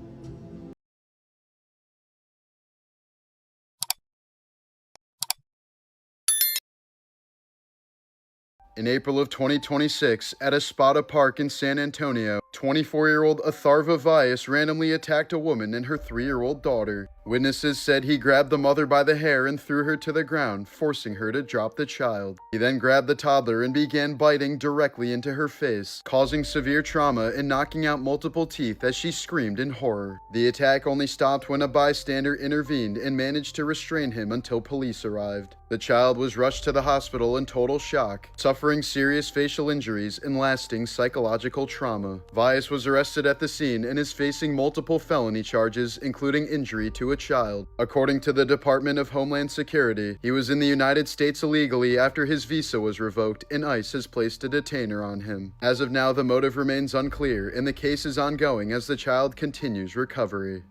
In April of 2026, at a Spada Park in San Antonio, 24-year-old Atharva Vyas randomly attacked a woman and her 3-year-old daughter. Witnesses said he grabbed the mother by the hair and threw her to the ground, forcing her to drop the child. He then grabbed the toddler and began biting directly into her face, causing severe trauma and knocking out multiple teeth as she screamed in horror. The attack only stopped when a bystander intervened and managed to restrain him until police arrived. The child was rushed to the hospital in total shock, suffering serious facial injuries and lasting psychological trauma. Vyas was arrested at the scene and is facing multiple felony charges, including injury to a child. According to the Department of Homeland Security, he was in the United States illegally after his visa was revoked, and ICE has placed a detainer on him. As of now, the motive remains unclear, and the case is ongoing as the child continues recovery.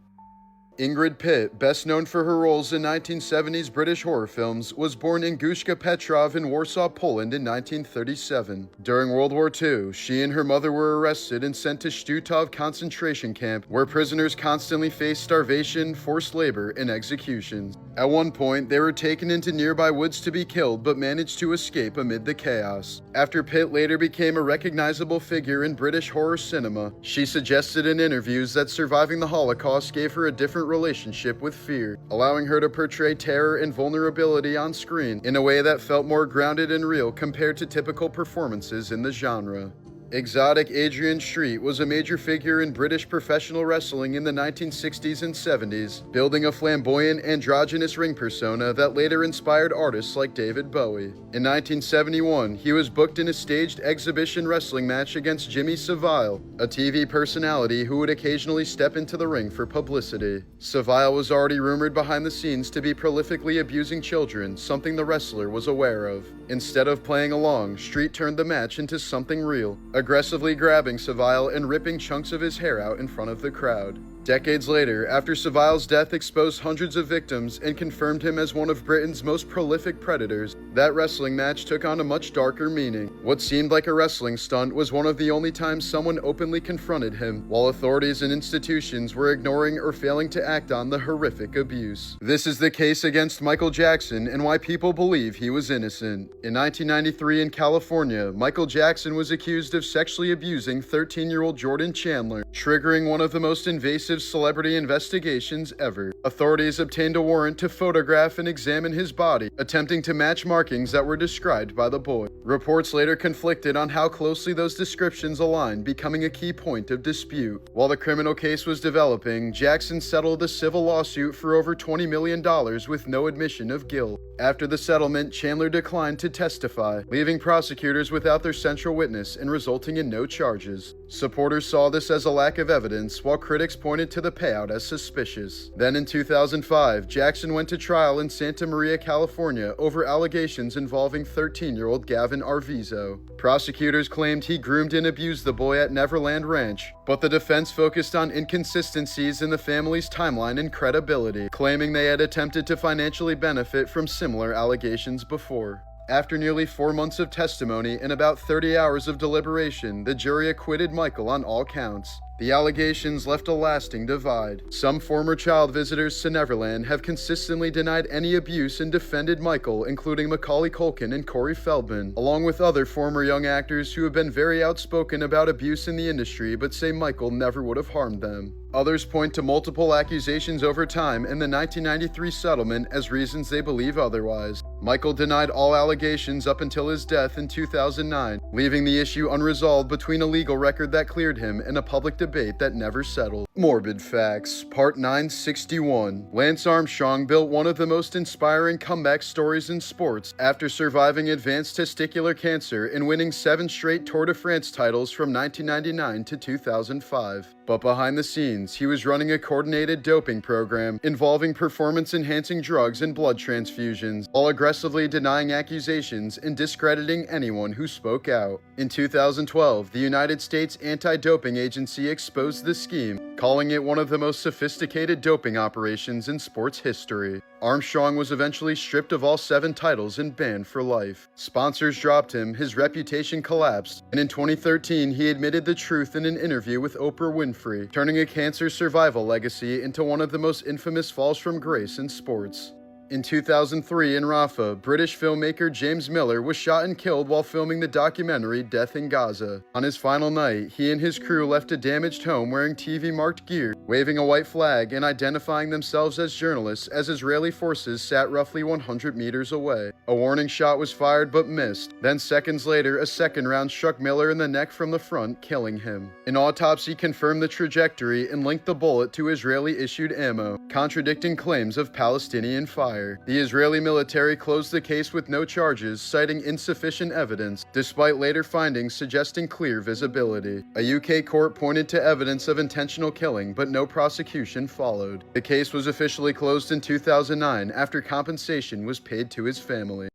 Ingrid Pitt, best known for her roles in 1970s British horror films, was born in Guszka Petrov in Warsaw, Poland in 1937. During World War II, she and her mother were arrested and sent to Stutov concentration camp, where prisoners constantly faced starvation, forced labor, and executions. At one point, they were taken into nearby woods to be killed, but managed to escape amid the chaos. After Pitt later became a recognizable figure in British horror cinema, she suggested in interviews that surviving the Holocaust gave her a different relationship with fear, allowing her to portray terror and vulnerability on screen in a way that felt more grounded and real compared to typical performances in the genre. Exotic Adrian Street was a major figure in British professional wrestling in the 1960s and 70s, building a flamboyant, androgynous ring persona that later inspired artists like David Bowie. In 1971, he was booked in a staged exhibition wrestling match against Jimmy Savile, a TV personality who would occasionally step into the ring for publicity. Savile was already rumored behind the scenes to be prolifically abusing children, something the wrestler was aware of. Instead of playing along, Street turned the match into something real, aggressively grabbing Savile and ripping chunks of his hair out in front of the crowd. Decades later, after Savile's death exposed hundreds of victims and confirmed him as one of Britain's most prolific predators, that wrestling match took on a much darker meaning. What seemed like a wrestling stunt was one of the only times someone openly confronted him, while authorities and institutions were ignoring or failing to act on the horrific abuse. This is the case against Michael Jackson and why people believe he was innocent. In 1993 in California, Michael Jackson was accused of sexually abusing 13-year-old Jordan Chandler, triggering one of the most invasive celebrity investigations ever. Authorities obtained a warrant to photograph and examine his body, attempting to match markings that were described by the boy. Reports later conflicted on how closely those descriptions aligned, becoming a key point of dispute. While the criminal case was developing, Jackson settled a civil lawsuit for over $20 million with no admission of guilt. After the settlement, Chandler declined to testify, leaving prosecutors without their central witness and resulting in no charges. Supporters saw this as a lack of evidence, while critics pointed to the payout as suspicious. Then in 2005, Jackson went to trial in Santa Maria, California over allegations involving 13-year-old Gavin Arvizo. Prosecutors claimed he groomed and abused the boy at Neverland Ranch, but the defense focused on inconsistencies in the family's timeline and credibility, claiming they had attempted to financially benefit from similar allegations before. After nearly 4 months of testimony and about 30 hours of deliberation, the jury acquitted Michael on all counts. The allegations left a lasting divide. Some former child visitors to Neverland have consistently denied any abuse and defended Michael, including Macaulay Culkin and Corey Feldman, along with other former young actors who have been very outspoken about abuse in the industry but say Michael never would have harmed them. Others point to multiple accusations over time and the 1993 settlement as reasons they believe otherwise. Michael denied all allegations up until his death in 2009, leaving the issue unresolved between a legal record that cleared him and a public debate that never settled. Morbid Facts, Part 961. Lance Armstrong built one of the most inspiring comeback stories in sports after surviving advanced testicular cancer and winning 7 straight Tour de France titles from 1999 to 2005. But behind the scenes, he was running a coordinated doping program involving performance-enhancing drugs and blood transfusions, while aggressively denying accusations and discrediting anyone who spoke out. In 2012, the United States Anti-Doping Agency exposed the scheme, calling it one of the most sophisticated doping operations in sports history. Armstrong was eventually stripped of all 7 titles and banned for life. Sponsors dropped him, his reputation collapsed, and in 2013 he admitted the truth in an interview with Oprah Winfrey, turning a cancer survival legacy into one of the most infamous falls from grace in sports. In 2003 in Rafah, British filmmaker James Miller was shot and killed while filming the documentary Death in Gaza. On his final night, he and his crew left a damaged home wearing TV-marked gear, waving a white flag and identifying themselves as journalists as Israeli forces sat roughly 100 meters away. A warning shot was fired but missed. Then seconds later, a second round struck Miller in the neck from the front, killing him. An autopsy confirmed the trajectory and linked the bullet to Israeli-issued ammo, contradicting claims of Palestinian fire. The Israeli military closed the case with no charges, citing insufficient evidence, despite later findings suggesting clear visibility. A UK court pointed to evidence of intentional killing, but no prosecution followed. The case was officially closed in 2009 after compensation was paid to his family.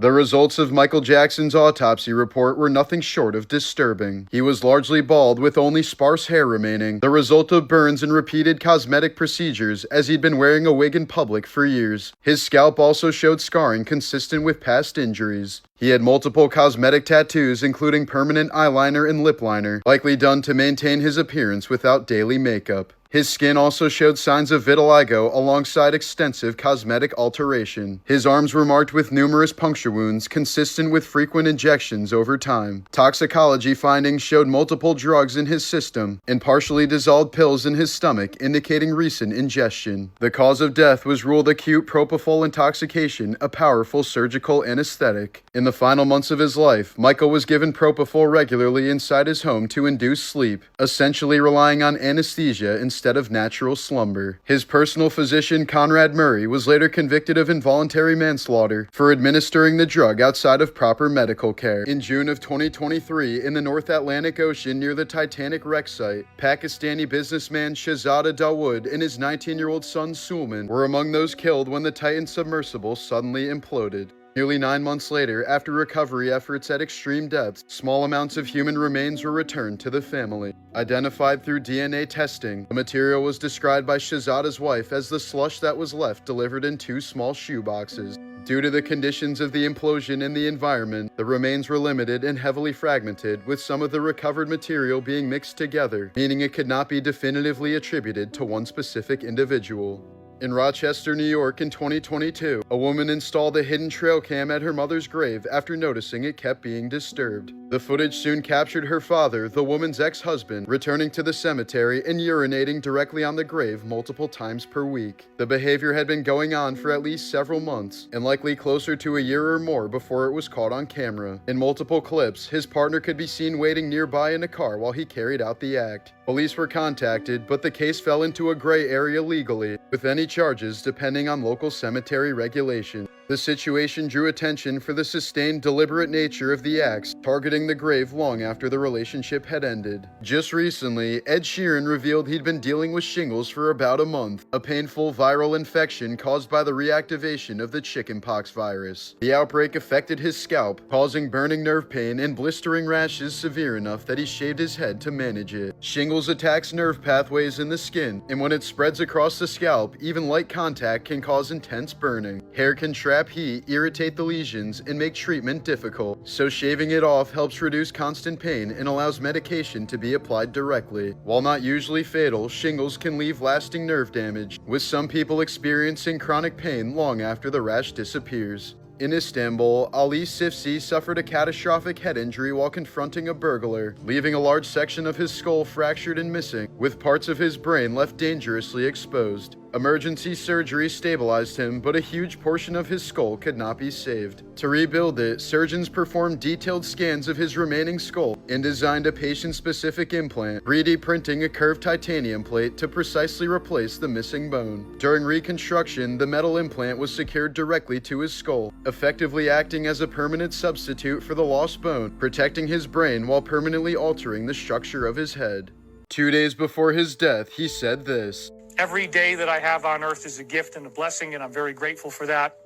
The results of Michael Jackson's autopsy report were nothing short of disturbing. He was largely bald with only sparse hair remaining, the result of burns and repeated cosmetic procedures as he'd been wearing a wig in public for years. His scalp also showed scarring consistent with past injuries. He had multiple cosmetic tattoos, including permanent eyeliner and lip liner, likely done to maintain his appearance without daily makeup. His skin also showed signs of vitiligo alongside extensive cosmetic alteration. His arms were marked with numerous puncture wounds consistent with frequent injections over time. Toxicology findings showed multiple drugs in his system and partially dissolved pills in his stomach, indicating recent ingestion. The cause of death was ruled acute propofol intoxication, a powerful surgical anesthetic. In the final months of his life, Michael was given propofol regularly inside his home to induce sleep, essentially relying on anesthesia instead of natural slumber. His personal physician, Conrad Murray, was later convicted of involuntary manslaughter for administering the drug outside of proper medical care. In June of 2023, in the North Atlantic Ocean near the Titanic wreck site, Pakistani businessman Shahzada Dawood and his 19-year-old son Sulman were among those killed when the Titan submersible suddenly imploded. Nearly 9 months later, after recovery efforts at extreme depths, small amounts of human remains were returned to the family. Identified through DNA testing, the material was described by Shahzada's wife as the slush that was left delivered in 2 small shoeboxes. Due to the conditions of the implosion and the environment, the remains were limited and heavily fragmented, with some of the recovered material being mixed together, meaning it could not be definitively attributed to one specific individual. In Rochester, New York in 2022, a woman installed a hidden trail cam at her mother's grave after noticing it kept being disturbed. The footage soon captured her father, the woman's ex-husband, returning to the cemetery and urinating directly on the grave multiple times per week. The behavior had been going on for at least several months, and likely closer to a year or more before it was caught on camera. In multiple clips, his partner could be seen waiting nearby in a car while he carried out the act. Police were contacted, but the case fell into a gray area legally, with any charges depending on local cemetery regulation. The situation drew attention for the sustained, deliberate nature of the acts, targeting the grave long after the relationship had ended. Just recently, Ed Sheeran revealed he'd been dealing with shingles for about a month, a painful viral infection caused by the reactivation of the chickenpox virus. The outbreak affected his scalp, causing burning nerve pain and blistering rashes severe enough that he shaved his head to manage it. Shingles attacks nerve pathways in the skin, and when it spreads across the scalp, even light contact can cause intense burning. Hair can trap heat, irritate the lesions, and make treatment difficult, so shaving it off helps reduce constant pain and allows medication to be applied directly. While not usually fatal, shingles can leave lasting nerve damage, with some people experiencing chronic pain long after the rash disappears. In Istanbul, Ali Sifsi suffered a catastrophic head injury while confronting a burglar, leaving a large section of his skull fractured and missing, with parts of his brain left dangerously exposed. Emergency surgery stabilized him, but a huge portion of his skull could not be saved. To rebuild it, surgeons performed detailed scans of his remaining skull and designed a patient-specific implant, 3D printing a curved titanium plate to precisely replace the missing bone. During reconstruction, the metal implant was secured directly to his skull, effectively acting as a permanent substitute for the lost bone, protecting his brain while permanently altering the structure of his head. 2 days before his death, he said this: "Every day that I have on earth is a gift and a blessing, and I'm very grateful for that,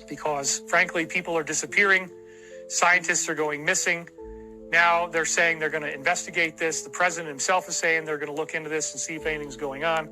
because frankly, people are disappearing. Scientists are going missing. Now they're saying they're going to investigate this. The president himself is saying they're going to look into this and see if anything's going on.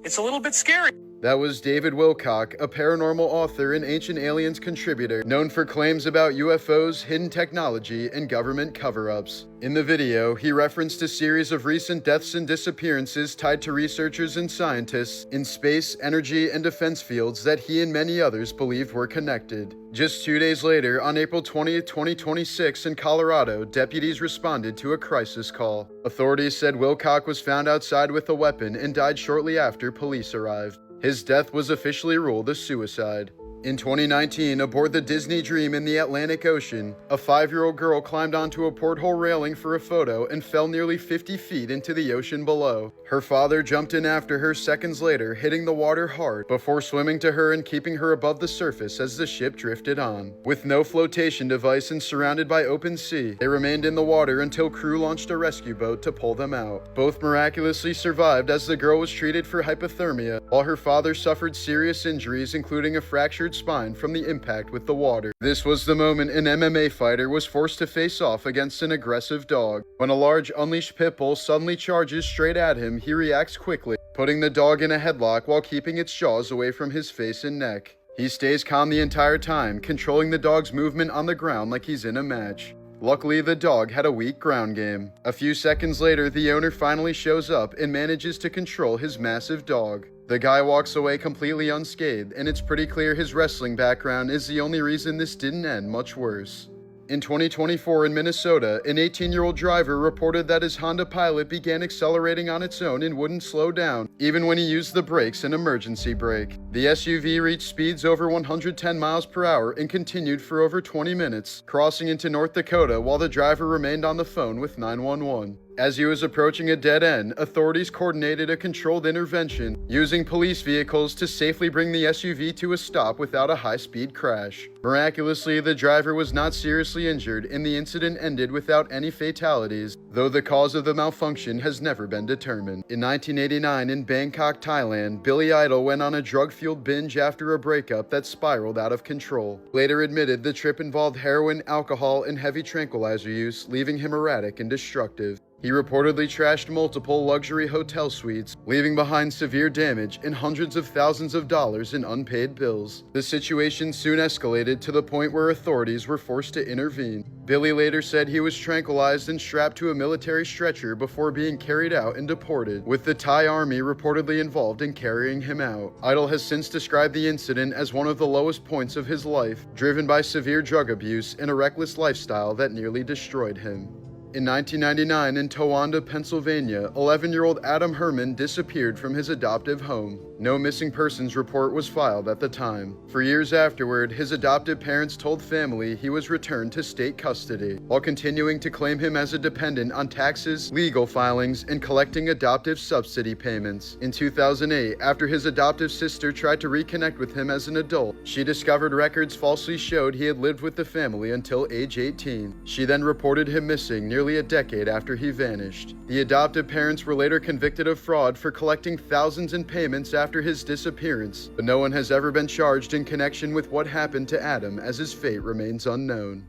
It's a little bit scary." That was David Wilcock, a paranormal author and Ancient Aliens contributor, known for claims about UFOs, hidden technology, and government cover-ups. In the video, he referenced a series of recent deaths and disappearances tied to researchers and scientists in space, energy, and defense fields that he and many others believed were connected. Just 2 days later, on April 20th, 2026, in Colorado, deputies responded to a crisis call. Authorities said Wilcock was found outside with a weapon and died shortly after police arrived. His death was officially ruled a suicide. In 2019, aboard the Disney Dream in the Atlantic Ocean, a 5-year-old girl climbed onto a porthole railing for a photo and fell nearly 50 feet into the ocean below. Her father jumped in after her seconds later, hitting the water hard before swimming to her and keeping her above the surface as the ship drifted on. With no flotation device and surrounded by open sea, they remained in the water until crew launched a rescue boat to pull them out. Both miraculously survived as the girl was treated for hypothermia, while her father suffered serious injuries including a fractured fractured spine from the impact with the water. This was the moment an MMA fighter was forced to face off against an aggressive dog. When a large unleashed pit bull suddenly charges straight at him, he reacts quickly, putting the dog in a headlock while keeping its jaws away from his face and neck. He stays calm the entire time, controlling the dog's movement on the ground like he's in a match. Luckily, the dog had a weak ground game. A few seconds later, the owner finally shows up and manages to control his massive dog. The guy walks away completely unscathed, and it's pretty clear his wrestling background is the only reason this didn't end much worse. In 2024 in Minnesota, an 18-year-old driver reported that his Honda Pilot began accelerating on its own and wouldn't slow down, even when he used the brakes and emergency brake. The SUV reached speeds over 110 miles per hour and continued for over 20 minutes, crossing into North Dakota while the driver remained on the phone with 911. As he was approaching a dead end, authorities coordinated a controlled intervention, using police vehicles to safely bring the SUV to a stop without a high-speed crash. Miraculously, the driver was not seriously injured and the incident ended without any fatalities, though the cause of the malfunction has never been determined. In 1989 in Bangkok, Thailand, Billy Idol went on a drug-fueled binge after a breakup that spiraled out of control. Later admitted the trip involved heroin, alcohol, and heavy tranquilizer use, leaving him erratic and destructive. He reportedly trashed multiple luxury hotel suites, leaving behind severe damage and hundreds of thousands of dollars in unpaid bills. The situation soon escalated to the point where authorities were forced to intervene. Billy later said he was tranquilized and strapped to a military stretcher before being carried out and deported, with the Thai army reportedly involved in carrying him out. Idol has since described the incident as one of the lowest points of his life, driven by severe drug abuse and a reckless lifestyle that nearly destroyed him. In 1999 in Towanda, Pennsylvania, 11-year-old Adam Herman disappeared from his adoptive home. No missing persons report was filed at the time. For years afterward, his adoptive parents told family he was returned to state custody, while continuing to claim him as a dependent on taxes, legal filings, and collecting adoptive subsidy payments. In 2008, after his adoptive sister tried to reconnect with him as an adult, she discovered records falsely showed he had lived with the family until age 18. She then reported him missing nearly a decade after he vanished. The adoptive parents were later convicted of fraud for collecting thousands in payments after his disappearance, but no one has ever been charged in connection with what happened to Adam, as his fate remains unknown.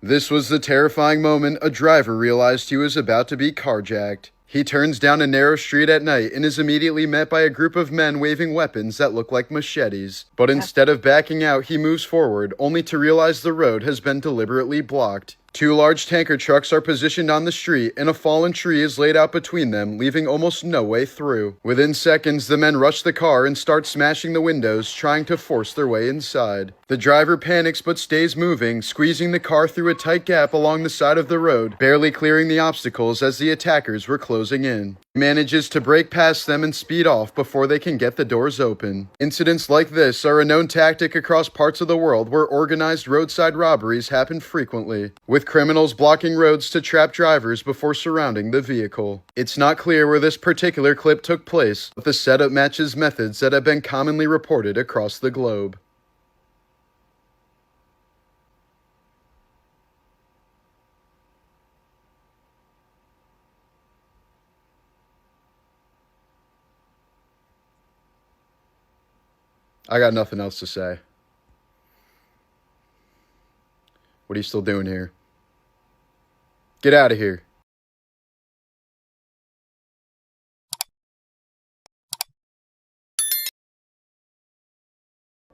This was the terrifying moment a driver realized he was about to be carjacked. He turns down a narrow street at night and is immediately met by a group of men waving weapons that look like machetes. But instead of backing out, he moves forward, only to realize the road has been deliberately blocked. Two large tanker trucks are positioned on the street, and a fallen tree is laid out between them, leaving almost no way through. Within seconds, the men rush the car and start smashing the windows, trying to force their way inside. The driver panics but stays moving, squeezing the car through a tight gap along the side of the road, barely clearing the obstacles as the attackers were closing in. He manages to break past them and speed off before they can get the doors open. Incidents like this are a known tactic across parts of the world where organized roadside robberies happen frequently, with criminals blocking roads to trap drivers before surrounding the vehicle. It's not clear where this particular clip took place, but the setup matches methods that have been commonly reported across the globe. I got nothing else to say. What are you still doing here? Get out of here.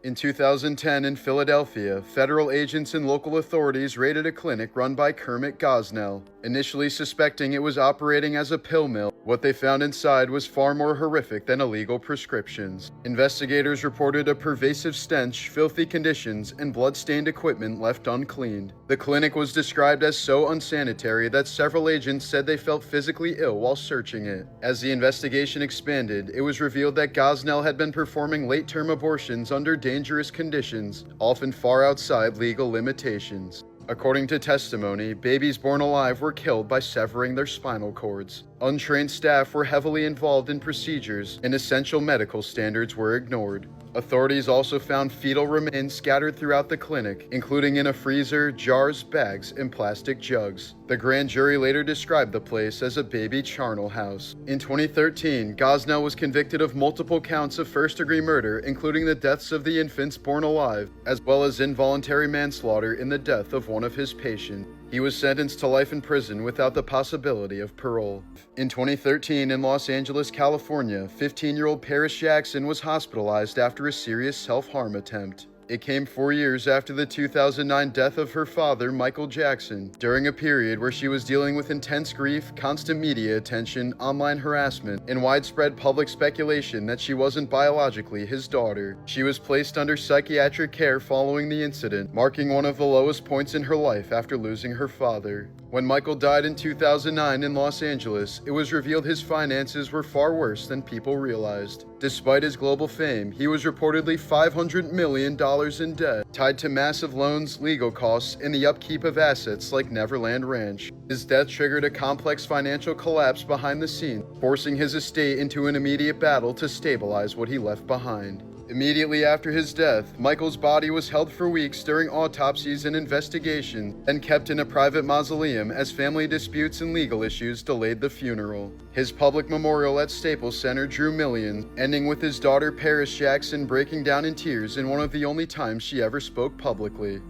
In 2010 in Philadelphia, federal agents and local authorities raided a clinic run by Kermit Gosnell, initially suspecting it was operating as a pill mill. What they found inside was far more horrific than illegal prescriptions. Investigators reported a pervasive stench, filthy conditions, and blood-stained equipment left uncleaned. The clinic was described as so unsanitary that several agents said they felt physically ill while searching it. As the investigation expanded, it was revealed that Gosnell had been performing late-term abortions under dangerous conditions, often far outside legal limitations. According to testimony, babies born alive were killed by severing their spinal cords. Untrained staff were heavily involved in procedures, and essential medical standards were ignored. Authorities also found fetal remains scattered throughout the clinic, including in a freezer, jars, bags, and plastic jugs. The grand jury later described the place as a baby charnel house. In 2013, Gosnell was convicted of multiple counts of first-degree murder, including the deaths of the infants born alive, as well as involuntary manslaughter in the death of one of his patients. He was sentenced to life in prison without the possibility of parole. In 2013, in Los Angeles, California, 15-year-old Paris Jackson was hospitalized after a serious self-harm attempt. It came 4 years after the 2009 death of her father, Michael Jackson, during a period where she was dealing with intense grief, constant media attention, online harassment, and widespread public speculation that she wasn't biologically his daughter. She was placed under psychiatric care following the incident, marking one of the lowest points in her life after losing her father. When Michael died in 2009 in Los Angeles, it was revealed his finances were far worse than people realized. Despite his global fame, he was reportedly $500 million in debt, tied to massive loans, legal costs, and the upkeep of assets like Neverland Ranch. His death triggered a complex financial collapse behind the scenes, forcing his estate into an immediate battle to stabilize what he left behind. Immediately after his death, Michael's body was held for weeks during autopsies and investigations, and kept in a private mausoleum as family disputes and legal issues delayed the funeral. His public memorial at Staples Center drew millions, ending with his daughter Paris Jackson breaking down in tears in one of the only times she ever spoke publicly.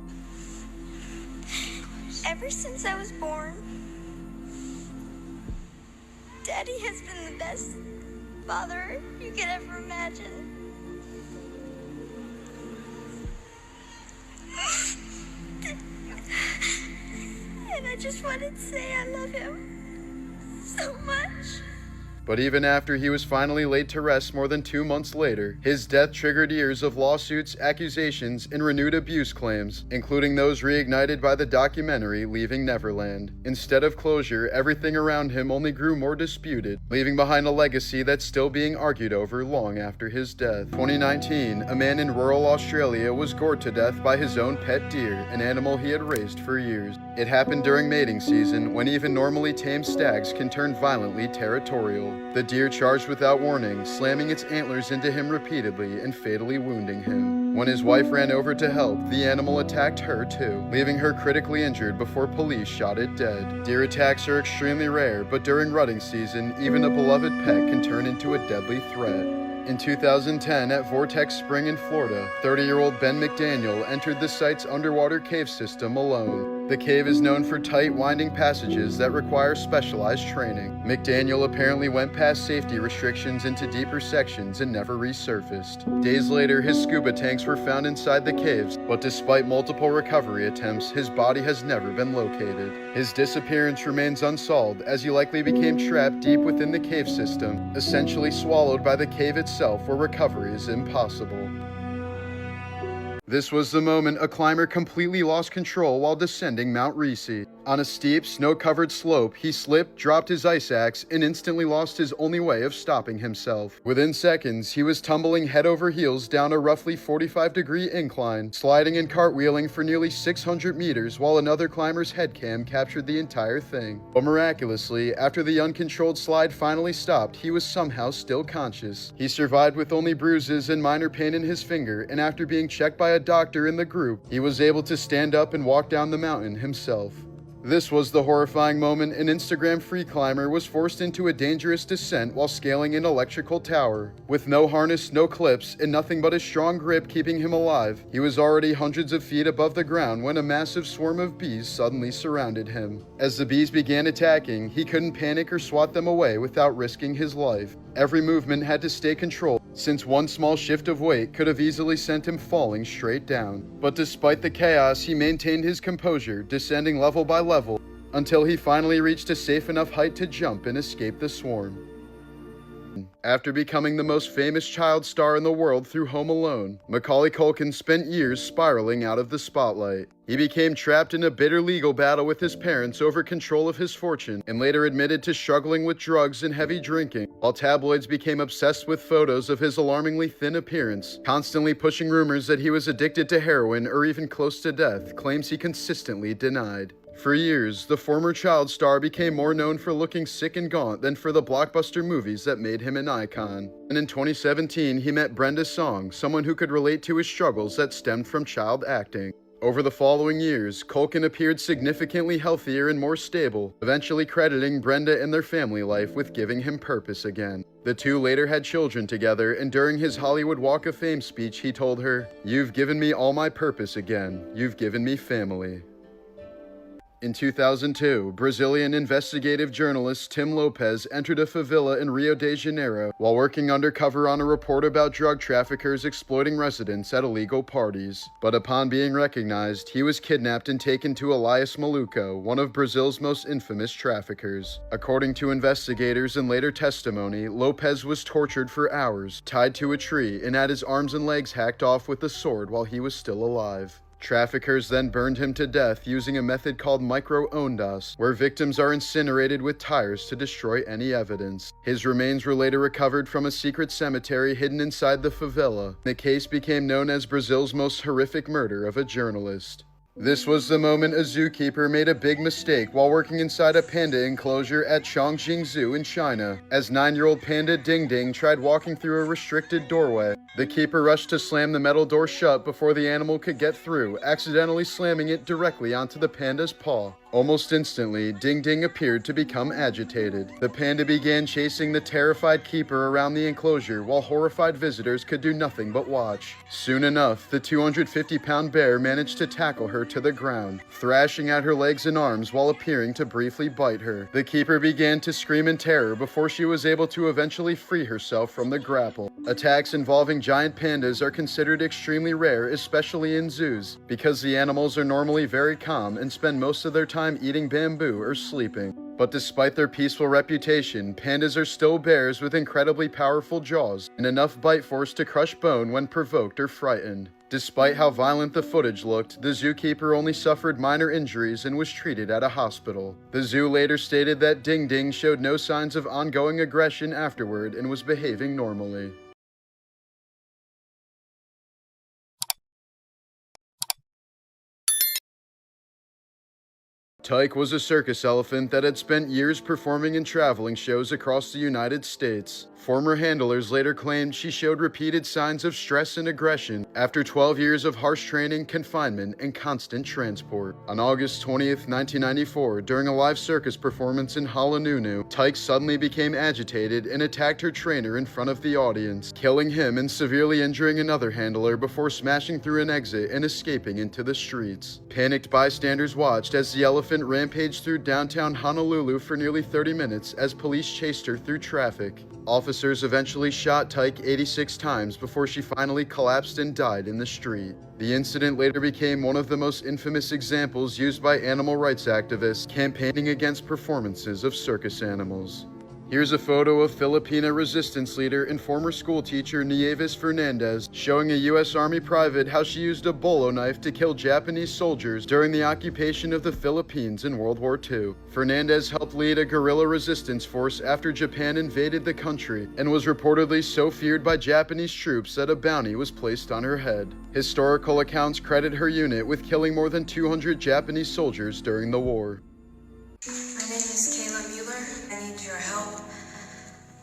Ever since I was born, Daddy has been the best father you could ever imagine. And I just wanted to say I love him so much. But even after he was finally laid to rest more than 2 months later, his death triggered years of lawsuits, accusations, and renewed abuse claims, including those reignited by the documentary Leaving Neverland. Instead of closure, everything around him only grew more disputed, leaving behind a legacy that's still being argued over long after his death. 2019, a man in rural Australia was gored to death by his own pet deer, an animal he had raised for years. It happened during mating season, when even normally tame stags can turn violently territorial. The deer charged without warning, slamming its antlers into him repeatedly and fatally wounding him. When his wife ran over to help, the animal attacked her too, leaving her critically injured before police shot it dead. Deer attacks are extremely rare, but during rutting season, even a beloved pet can turn into a deadly threat. In 2010, at Vortex Spring in Florida, 30-year-old Ben McDaniel entered the site's underwater cave system alone. The cave is known for tight, winding passages that require specialized training. McDaniel apparently went past safety restrictions into deeper sections and never resurfaced. Days later, his scuba tanks were found inside the caves, but despite multiple recovery attempts, his body has never been located. His disappearance remains unsolved, as he likely became trapped deep within the cave system, essentially swallowed by the cave itself, where recovery is impossible. This was the moment a climber completely lost control while descending Mount Reese. On a steep, snow-covered slope, he slipped, dropped his ice axe, and instantly lost his only way of stopping himself. Within seconds, he was tumbling head over heels down a roughly 45-degree incline, sliding and cartwheeling for nearly 600 meters while another climber's headcam captured the entire thing. But miraculously, after the uncontrolled slide finally stopped, he was somehow still conscious. He survived with only bruises and minor pain in his finger, and after being checked by a doctor in the group, he was able to stand up and walk down the mountain himself. This was the horrifying moment an Instagram free climber was forced into a dangerous descent while scaling an electrical tower. With no harness, no clips, and nothing but a strong grip keeping him alive, he was already hundreds of feet above the ground when a massive swarm of bees suddenly surrounded him. As the bees began attacking, he couldn't panic or swat them away without risking his life. Every movement had to stay controlled, since one small shift of weight could have easily sent him falling straight down. But despite the chaos, he maintained his composure, descending level by level, until he finally reached a safe enough height to jump and escape the swarm. After becoming the most famous child star in the world through Home Alone, Macaulay Culkin spent years spiraling out of the spotlight. He became trapped in a bitter legal battle with his parents over control of his fortune, and later admitted to struggling with drugs and heavy drinking, while tabloids became obsessed with photos of his alarmingly thin appearance, constantly pushing rumors that he was addicted to heroin or even close to death, claims he consistently denied. For years, the former child star became more known for looking sick and gaunt than for the blockbuster movies that made him an icon. And in 2017, he met Brenda Song, someone who could relate to his struggles that stemmed from child acting. Over the following years, Culkin appeared significantly healthier and more stable, eventually crediting Brenda and their family life with giving him purpose again. The two later had children together, and during his Hollywood Walk of Fame speech, he told her, "You've given me all my purpose again. You've given me family." In 2002, Brazilian investigative journalist Tim Lopes entered a favela in Rio de Janeiro while working undercover on a report about drug traffickers exploiting residents at illegal parties. But upon being recognized, he was kidnapped and taken to Elias Maluco, one of Brazil's most infamous traffickers. According to investigators and later testimony, Lopes was tortured for hours, tied to a tree, and had his arms and legs hacked off with a sword while he was still alive. Traffickers then burned him to death using a method called micro-ondas, where victims are incinerated with tires to destroy any evidence. His remains were later recovered from a secret cemetery hidden inside the favela. The case became known as Brazil's most horrific murder of a journalist. This was the moment a zookeeper made a big mistake while working inside a panda enclosure at Chongqing Zoo in China. As 9-year-old panda Ding Ding tried walking through a restricted doorway, the keeper rushed to slam the metal door shut before the animal could get through, accidentally slamming it directly onto the panda's paw. Almost instantly, Ding Ding appeared to become agitated. The panda began chasing the terrified keeper around the enclosure while horrified visitors could do nothing but watch. Soon enough, the 250-pound bear managed to tackle her to the ground, thrashing at her legs and arms while appearing to briefly bite her. The keeper began to scream in terror before she was able to eventually free herself from the grapple. Attacks involving giant pandas are considered extremely rare, especially in zoos, because the animals are normally very calm and spend most of their time eating bamboo or sleeping. But despite their peaceful reputation, pandas are still bears with incredibly powerful jaws and enough bite force to crush bone when provoked or frightened. Despite how violent the footage looked, the zookeeper only suffered minor injuries and was treated at a hospital. The zoo later stated that Ding Ding showed no signs of ongoing aggression afterward and was behaving normally. Tyke was a circus elephant that had spent years performing in traveling shows across the United States. Former handlers later claimed she showed repeated signs of stress and aggression after 12 years of harsh training, confinement, and constant transport. On August 20th, 1994, during a live circus performance in Honolulu, Tyke suddenly became agitated and attacked her trainer in front of the audience, killing him and severely injuring another handler before smashing through an exit and escaping into the streets. Panicked bystanders watched as the elephant rampaged through downtown Honolulu for nearly 30 minutes as police chased her through traffic. Officers eventually shot Tyke 86 times before she finally collapsed and died in the street. The incident later became one of the most infamous examples used by animal rights activists campaigning against performances of circus animals. Here's a photo of Filipina resistance leader and former schoolteacher Nieves Fernandez showing a U.S. Army private how she used a bolo knife to kill Japanese soldiers during the occupation of the Philippines in World War II. Fernandez helped lead a guerrilla resistance force after Japan invaded the country and was reportedly so feared by Japanese troops that a bounty was placed on her head. Historical accounts credit her unit with killing more than 200 Japanese soldiers during the war. My name is Kayla Mueller. I need your help.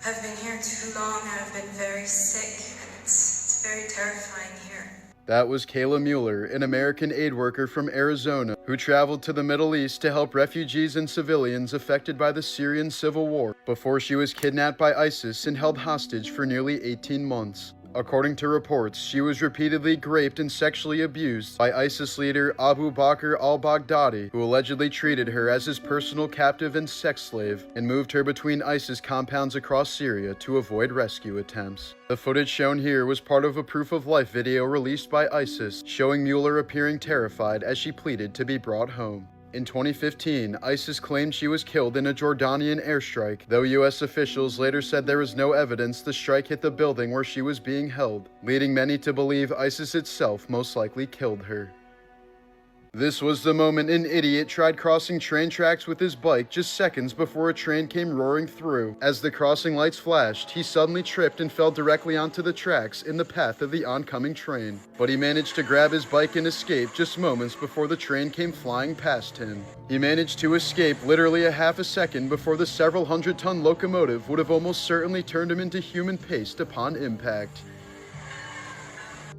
I've been here too long. I've been very sick. It's very terrifying here. That was Kayla Mueller, an American aid worker from Arizona who traveled to the Middle East to help refugees and civilians affected by the Syrian civil war before she was kidnapped by ISIS and held hostage for nearly 18 months. According to reports, she was repeatedly raped and sexually abused by ISIS leader Abu Bakr al-Baghdadi, who allegedly treated her as his personal captive and sex slave and moved her between ISIS compounds across Syria to avoid rescue attempts. The footage shown here was part of a proof-of-life video released by ISIS, showing Mueller appearing terrified as she pleaded to be brought home. In 2015, ISIS claimed she was killed in a Jordanian airstrike, though U.S. officials later said there was no evidence the strike hit the building where she was being held, leading many to believe ISIS itself most likely killed her. This was the moment an idiot tried crossing train tracks with his bike just seconds before a train came roaring through. As the crossing lights flashed, he suddenly tripped and fell directly onto the tracks in the path of the oncoming train. But he managed to grab his bike and escape just moments before the train came flying past him. He managed to escape literally a half a second before the several hundred-ton locomotive would have almost certainly turned him into human paste upon impact.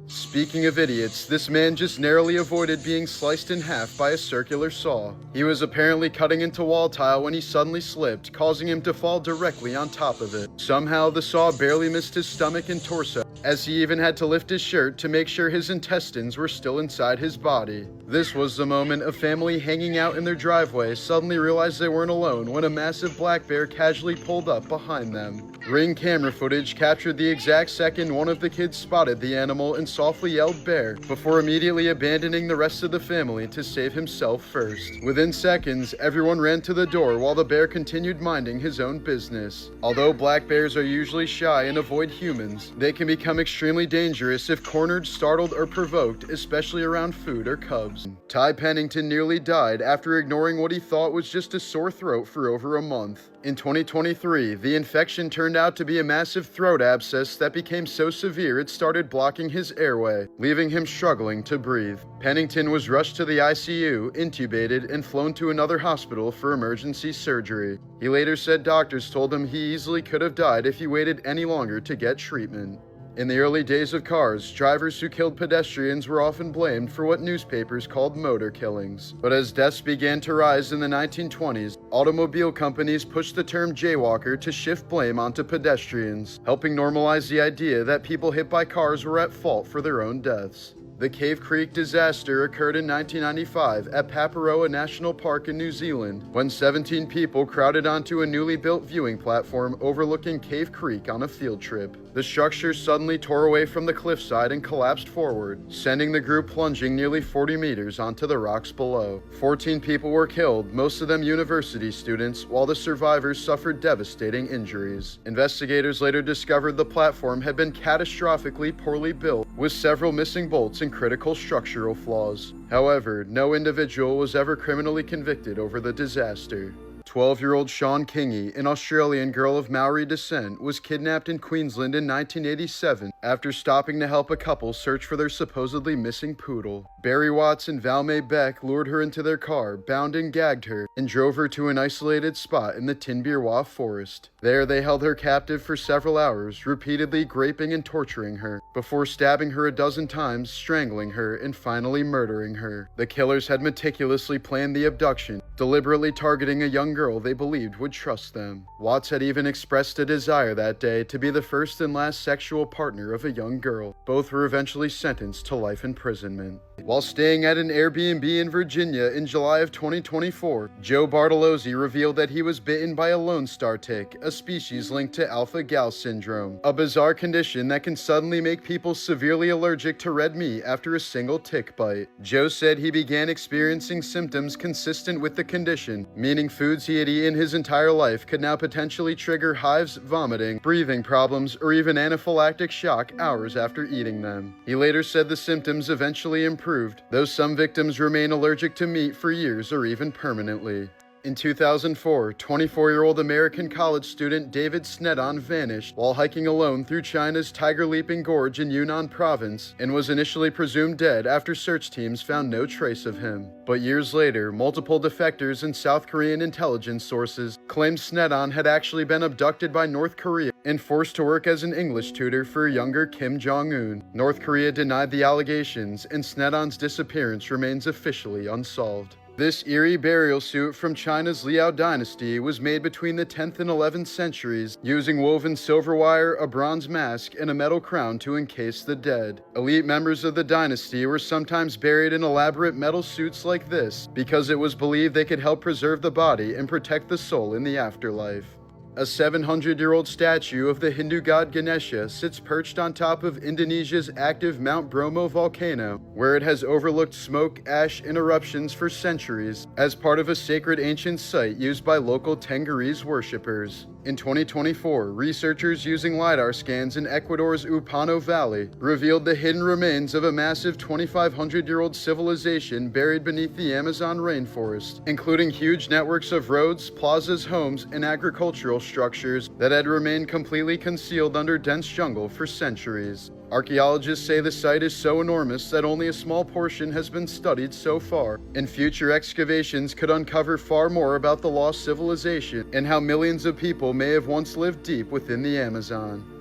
Speaking of idiots, this man just narrowly avoided being sliced in half by a circular saw. He was apparently cutting into wall tile when he suddenly slipped, causing him to fall directly on top of it. Somehow, the saw barely missed his stomach and torso, as he even had to lift his shirt to make sure his intestines were still inside his body. This was the moment a family hanging out in their driveway suddenly realized they weren't alone when a massive black bear casually pulled up behind them. Ring camera footage captured the exact second one of the kids spotted the animal and softly yelled "bear" before immediately abandoning the rest of the family to save himself first. Within seconds, everyone ran to the door while the bear continued minding his own business. Although black bears are usually shy and avoid humans, they can become extremely dangerous if cornered, startled, or provoked, especially around food or cubs. Ty Pennington nearly died after ignoring what he thought was just a sore throat for over a month. In 2023, the infection turned out to be a massive throat abscess that became so severe it started blocking his airway, leaving him struggling to breathe. Pennington was rushed to the ICU, intubated, and flown to another hospital for emergency surgery. He later said doctors told him he easily could have died if he waited any longer to get treatment. In the early days of cars, drivers who killed pedestrians were often blamed for what newspapers called motor killings. But as deaths began to rise in the 1920s, automobile companies pushed the term jaywalker to shift blame onto pedestrians, helping normalize the idea that people hit by cars were at fault for their own deaths. The Cave Creek disaster occurred in 1995 at Paparoa National Park in New Zealand, when 17 people crowded onto a newly built viewing platform overlooking Cave Creek on a field trip. The structure suddenly tore away from the cliffside and collapsed forward, sending the group plunging nearly 40 meters onto the rocks below. 14 people were killed, most of them university students, while the survivors suffered devastating injuries. Investigators later discovered the platform had been catastrophically poorly built, with several missing bolts and critical structural flaws. However, no individual was ever criminally convicted over the disaster. 12-year-old Sean Kingy, an Australian girl of Maori descent, was kidnapped in Queensland in 1987 after stopping to help a couple search for their supposedly missing poodle. Barry Watts and Valmay Beck lured her into their car, bound and gagged her, and drove her to an isolated spot in the Tinbirwa forest. There, they held her captive for several hours, repeatedly raping and torturing her, before stabbing her a dozen times, strangling her, and finally murdering her. The killers had meticulously planned the abduction, deliberately targeting a young girl they believed would trust them. Watts had even expressed a desire that day to be the first and last sexual partner of a young girl. Both were eventually sentenced to life imprisonment. While staying at an Airbnb in Virginia in July of 2024, Joe Bartolozzi revealed that he was bitten by a Lone Star tick, a species linked to alpha-gal syndrome, a bizarre condition that can suddenly make people severely allergic to red meat after a single tick bite. Joe said he began experiencing symptoms consistent with the condition, meaning foods he had eaten his entire life could now potentially trigger hives, vomiting, breathing problems, or even anaphylactic shock hours after eating them. He later said the symptoms eventually improved, though some victims remain allergic to meat for years or even permanently. In 2004, 24-year-old American college student David Snedon vanished while hiking alone through China's Tiger Leaping Gorge in Yunnan province and was initially presumed dead after search teams found no trace of him. But years later, multiple defectors and South Korean intelligence sources claimed Snedon had actually been abducted by North Korea and forced to work as an English tutor for younger Kim Jong-un. North Korea denied the allegations, and Snedon's disappearance remains officially unsolved. This eerie burial suit from China's Liao dynasty was made between the 10th and 11th centuries, using woven silver wire, a bronze mask, and a metal crown to encase the dead. Elite members of the dynasty were sometimes buried in elaborate metal suits like this, because it was believed they could help preserve the body and protect the soul in the afterlife. A 700-year-old statue of the Hindu god Ganesha sits perched on top of Indonesia's active Mount Bromo volcano, where it has overlooked smoke, ash, and eruptions for centuries, as part of a sacred ancient site used by local Tenggerese worshippers. In 2024, researchers using LiDAR scans in Ecuador's Upano Valley revealed the hidden remains of a massive 2,500-year-old civilization buried beneath the Amazon rainforest, including huge networks of roads, plazas, homes, and agricultural structures that had remained completely concealed under dense jungle for centuries. Archaeologists say the site is so enormous that only a small portion has been studied so far, and future excavations could uncover far more about the lost civilization and how millions of people may have once lived deep within the Amazon.